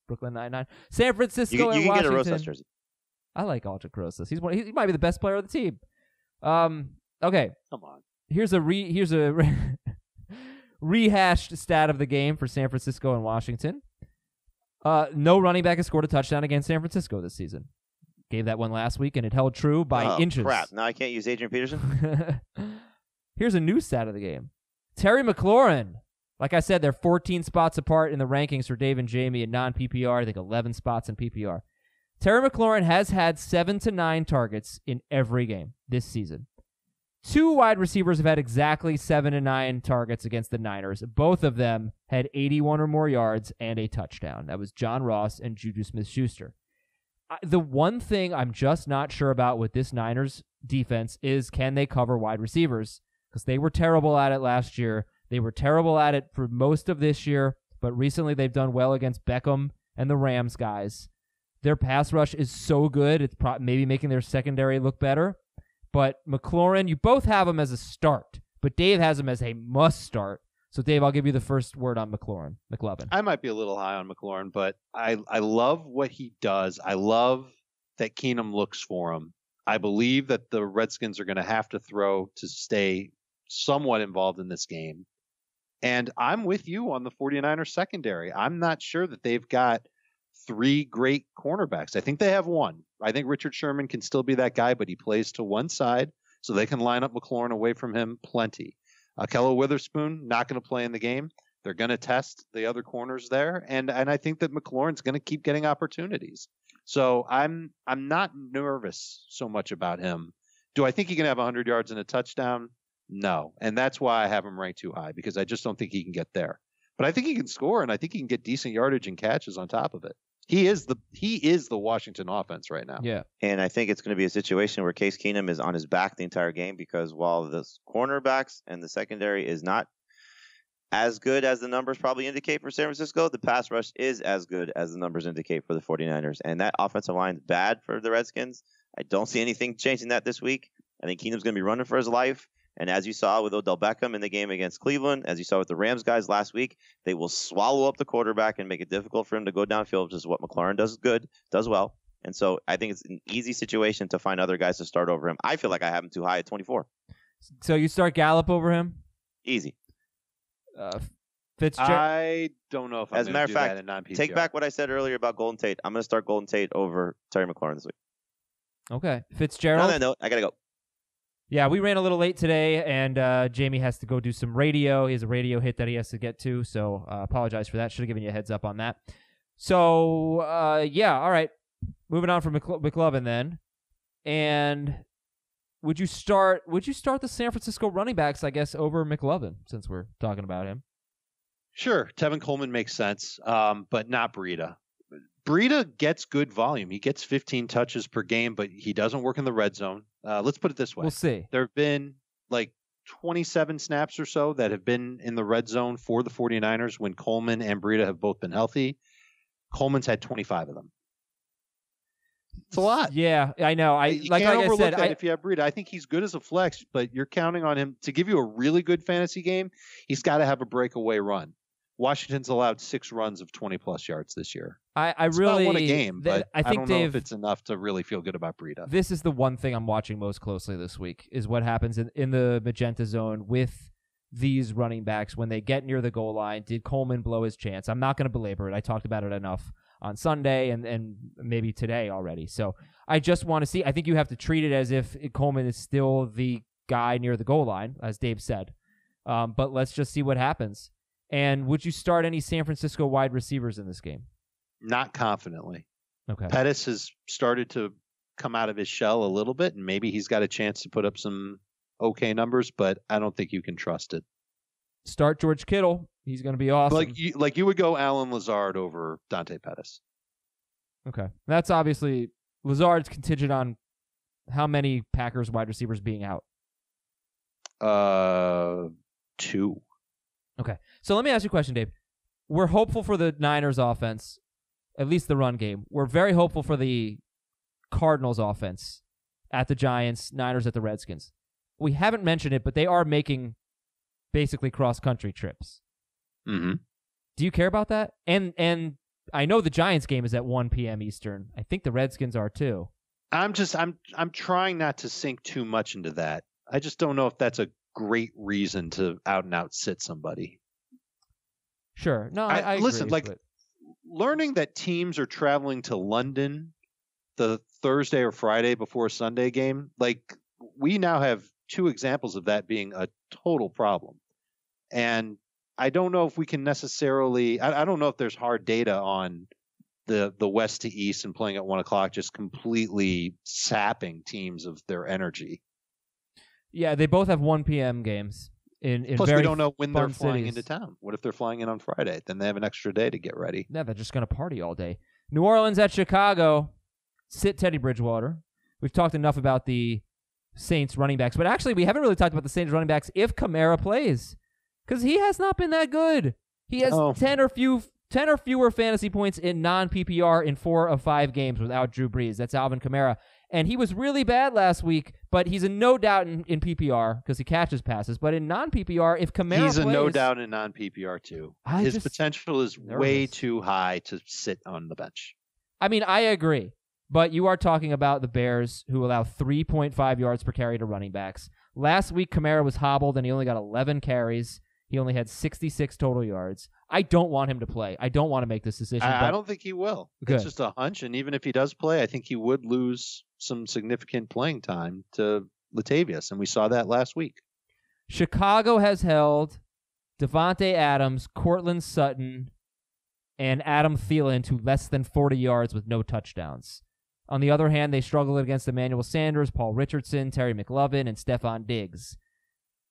Brooklyn 99. San Francisco you and can Washington. get a Rosas jersey. I like Aldrich Rosas. He might be the best player of the team. Okay. Come on. Here's a rehashed stat of the game for San Francisco and Washington. No running back has scored a touchdown against San Francisco this season. Gave that one last week, and it held true by inches. Crap. Now I can't use Adrian Peterson? Here's a new stat of the game. Terry McLaurin. Like I said, they're 14 spots apart in the rankings for Dave and Jamie in non-PPR. I think 11 spots in PPR. Terry McLaurin has had 7 to 9 targets in every game this season. 2 wide receivers have had exactly 7 to 9 targets against the Niners. Both of them had 81 or more yards and a touchdown. That was John Ross and Juju Smith-Schuster. The one thing I'm just not sure about with this Niners defense is can they cover wide receivers? Because they were terrible at it last year. They were terrible at it for most of this year, but recently they've done well against Beckham and the Rams guys. Their pass rush is so good, it's maybe making their secondary look better. But McLaurin, you both have him as a start, but Dave has him as a must start. So, Dave, I'll give you the first word on McLaurin. I might be a little high on McLaurin, but I love what he does. I love that Keenum looks for him. I believe that the Redskins are going to have to throw to stay somewhat involved in this game. And I'm with you on the 49ers secondary. I'm not sure that they've got 3 great cornerbacks. I think they have one. I think Richard Sherman can still be that guy, but he plays to one side, so they can line up McLaurin away from him plenty. Kello Witherspoon, not going to play in the game. They're going to test the other corners there, and I think that McLaurin's going to keep getting opportunities. So I'm not nervous so much about him. Do I think he can have 100 yards and a touchdown? No, and that's why I have him ranked too high, because I just don't think he can get there. But I think he can score, and I think he can get decent yardage and catches on top of it. He is the Washington offense right now. Yeah. And I think it's going to be a situation where Case Keenum is on his back the entire game, because while the cornerbacks and the secondary is not as good as the numbers probably indicate for San Francisco, the pass rush is as good as the numbers indicate for the 49ers. And that offensive line is bad for the Redskins. I don't see anything changing that this week. I think Keenum's going to be running for his life. And as you saw with Odell Beckham in the game against Cleveland, as you saw with the Rams guys last week, they will swallow up the quarterback and make it difficult for him to go downfield, which is what McLaurin does well. And so I think it's an easy situation to find other guys to start over him. I feel like I have him too high at 24. So you start Gallup over him? Easy. Fitzgerald. I don't know if I'm As a matter of do that fact, in non-PPR. take back what I said earlier about Golden Tate. I'm going to start Golden Tate over Terry McLaurin this week. Okay. Fitzgerald. On that note, I got to go. Yeah, we ran a little late today, and Jamie has to go do some radio. He has a radio hit that he has to get to, so apologize for that. Should have given you a heads up on that. So, yeah, all right. Moving on from McLovin then. And would you start the San Francisco running backs, I guess, over McLovin, since we're talking about him? Sure. Tevin Coleman makes sense, but not Breida. Breida gets good volume. He gets 15 touches per game, but he doesn't work in the red zone. Let's put it this way. We'll see. There have been like 27 snaps or so that have been in the red zone for the 49ers when Coleman and Breida have both been healthy. Coleman's had 25 of them. It's a lot. Yeah, I know. You can't overlook that if you have Breida. I think he's good as a flex, but you're counting on him to give you a really good fantasy game. He's got to have a breakaway run. Washington's allowed 6 runs of 20-plus yards this year. I it's really not won a game, but I think don't know if it's enough to really feel good about Breida. This is the one thing I'm watching most closely this week is what happens in the magenta zone with these running backs when they get near the goal line. Did Coleman blow his chance? I'm not going to belabor it. I talked about it enough on Sunday and maybe today already. So I just want to see. I think you have to treat it as if Coleman is still the guy near the goal line, as Dave said. But let's just see what happens. And would you start any San Francisco wide receivers in this game? Not confidently. Okay. Pettis has started to come out of his shell a little bit, and maybe he's got a chance to put up some okay numbers, but I don't think you can trust it. Start George Kittle. He's going to be awesome. Like you would go Alan Lazard over Dante Pettis. Okay. That's obviously Lazard's contingent on how many Packers wide receivers being out. 2. Okay. So let me ask you a question, Dave. We're hopeful for the Niners offense, at least the run game. We're very hopeful for the Cardinals offense at the Giants, Niners at the Redskins. We haven't mentioned it, but they are making basically cross-country trips. Mm-hmm. Do you care about that? And I know the Giants game is at 1 p.m. Eastern. I think the Redskins are too. I'm trying not to sink too much into that. I just don't know if that's a great reason to out and out sit somebody. Sure. No, I agree, listen, like learning that teams are traveling to London the Thursday or Friday before a Sunday game, like we now have 2 examples of that being a total problem. And I don't know if we can necessarily, I don't know if there's hard data on the west to east and playing at 1 o'clock, just completely sapping teams of their energy. Yeah, they both have 1 p.m. games. Plus, we don't know when they're flying cities. into town. What if they're flying in on Friday? Then they have an extra day to get ready. Yeah, they're just going to party all day. New Orleans at Chicago. Sit Teddy Bridgewater. We've talked enough about the Saints running backs, but actually we haven't really talked about the Saints running backs if Kamara plays, because he has not been that good. He has 10 or fewer fantasy points in non-PPR in 4 of 5 games without Drew Brees. That's Alvin Kamara. And he was really bad last week, but he's a no doubt in PPR because he catches passes. But in non-PPR, if Kamara plays... He's a no doubt in non-PPR too. His potential is way too high to sit on the bench. I mean, I agree. But you are talking about the Bears who allow 3.5 yards per carry to running backs, Last week, Kamara was hobbled, and he only got 11 carries. He only had 66 total yards. I don't want him to play. I don't want to make this decision. I don't think he will. Good. It's just a hunch, and even if he does play, I think he would lose some significant playing time to Latavius, and we saw that last week. Chicago has held Devontae Adams, Cortland Sutton, and Adam Thielen to less than 40 yards with no touchdowns. On the other hand, they struggled against Emmanuel Sanders, Paul Richardson, Terry McLovin, and Stephon Diggs.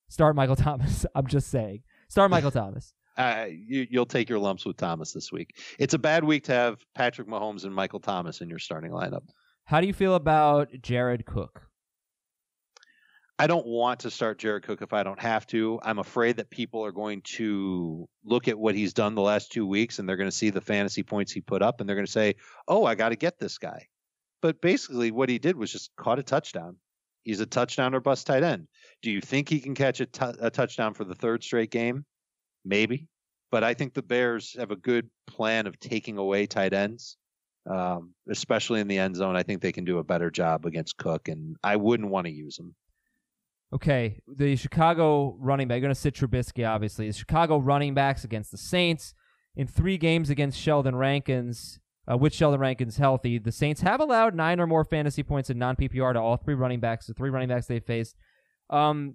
Start Michael Thomas. I'm just saying. Start Michael Thomas. You'll take your lumps with Thomas this week. It's a bad week to have Patrick Mahomes and Michael Thomas in your starting lineup. How do you feel about Jared Cook? I don't want to start Jared Cook if I don't have to. I'm afraid that people are going to look at what he's done the last 2 weeks, and they're going to see the fantasy points he put up, and they're going to say, oh, I got to get this guy. But basically what he did was just caught a touchdown. He's a touchdown or bust tight end. Do you think he can catch a touchdown for the third straight game? Maybe. But I think the Bears have a good plan of taking away tight ends, especially in the end zone. I think they can do a better job against Cook, and I wouldn't want to use him. Okay, the Chicago running back, you're going to sit Trubisky, obviously. The Chicago running backs against the Saints in 3 games against Sheldon Rankins, with Sheldon Rankins healthy. The Saints have allowed 9 or more fantasy points in non-PPR to all 3 running backs, the 3 running backs they faced. But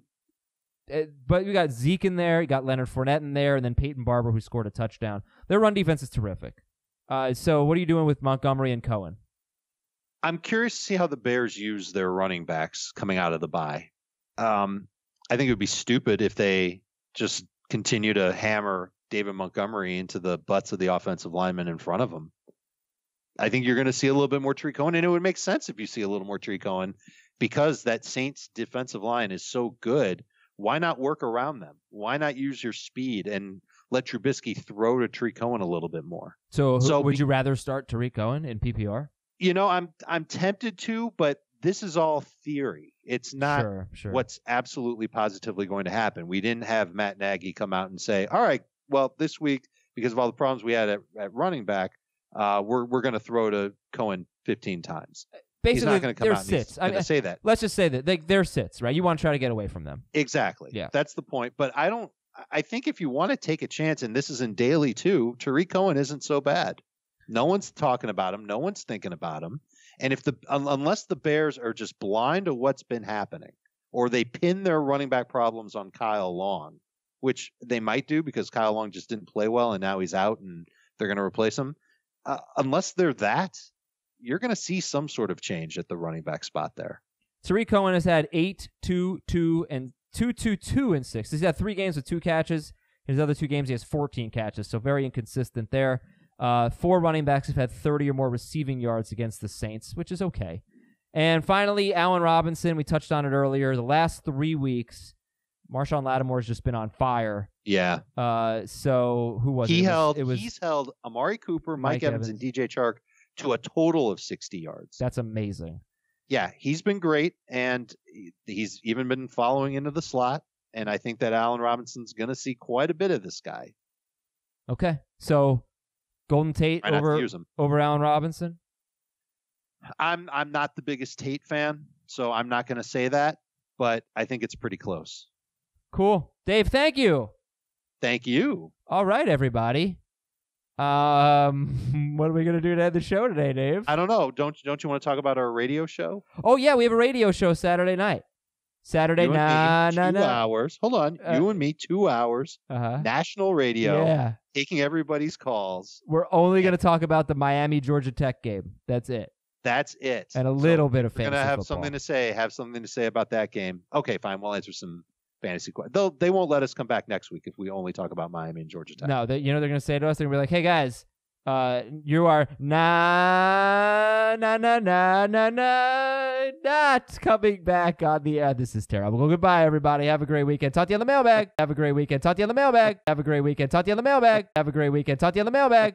you got Zeke in there, you got Leonard Fournette in there, and then Peyton Barber, who scored a touchdown. Their run defense is terrific. So what are you doing with Montgomery and Cohen? I'm curious to see how the Bears use their running backs coming out of the bye. I think it would be stupid if they just continue to hammer David Montgomery into the butts of the offensive linemen in front of him. I think you're going to see a little bit more Tree Cohen, and it would make sense if you see a little more Tree Cohen because that Saints defensive line is so good. Why not work around them? Why not use your speed and let Trubisky throw to Tree Cohen a little bit more? So would you rather start Tariq Cohen in PPR? You know, I'm tempted to, but this is all theory. It's not sure. What's absolutely positively going to happen. We didn't have Matt Nagy come out and say, all right, well, this week, because of all the problems we had at running back, we're going to throw to Cohen 15 times. Basically, he's not going to come out sits. and he's going to say that. Let's just say that they're sits, right? You want to try to get away from them. Exactly. Yeah. That's the point. But I think if you want to take a chance, and this is in daily too, Tariq Cohen isn't so bad. No one's talking about him. No one's thinking about him. And unless the Bears are just blind to what's been happening, or they pin their running back problems on Kyle Long, which they might do because Kyle Long just didn't play well and now he's out and they're going to replace him. Unless they're that, you're going to see some sort of change at the running back spot there. Tariq Cohen has had 8, 2, 2, and 2, 2, 2, and 6. He's had 3 games with 2 catches. His other 2 games, he has 14 catches, so very inconsistent there. 4 running backs have had 30 or more receiving yards against the Saints, which is okay. And finally, Allen Robinson, we touched on it earlier. The last 3 weeks, Marshawn Lattimore's just been on fire. Yeah. So who was it? He's held Amari Cooper, Mike Evans, and DJ Chark to a total of 60 yards. That's amazing. Yeah, he's been great, and he's even been following into the slot. And I think that Allen Robinson's going to see quite a bit of this guy. Okay, so Golden Tate over Allen Robinson? I'm not the biggest Tate fan, so I'm not going to say that, but I think it's pretty close. Cool. Dave, thank you. Thank you. All right, everybody. What are we going to do to end the show today, Dave? I don't know. Don't you want to talk about our radio show? Oh, yeah, we have a radio show Saturday night. Saturday night. 2 hours. Hold on. You and me, 2 hours. National radio. Yeah. Taking everybody's calls. We're only going to talk about the Miami-Georgia Tech game. That's it. That's it. And a little bit of fantasy football. We're going to have something to say about that game. Okay, fine. We'll answer some fantasy questions. They won't let us come back next week if we only talk about Miami and Georgia Tech. No, they're going to say to us, they're going to be like, hey, guys, you are not coming back on the air. This is terrible. Well, goodbye, everybody. Have a great weekend. Talk to you on the mailbag. Have a great weekend. Talk to you on the mailbag. Have a great weekend. Talk to you on the mailbag. Have a great weekend. Talk to you on the mailbag.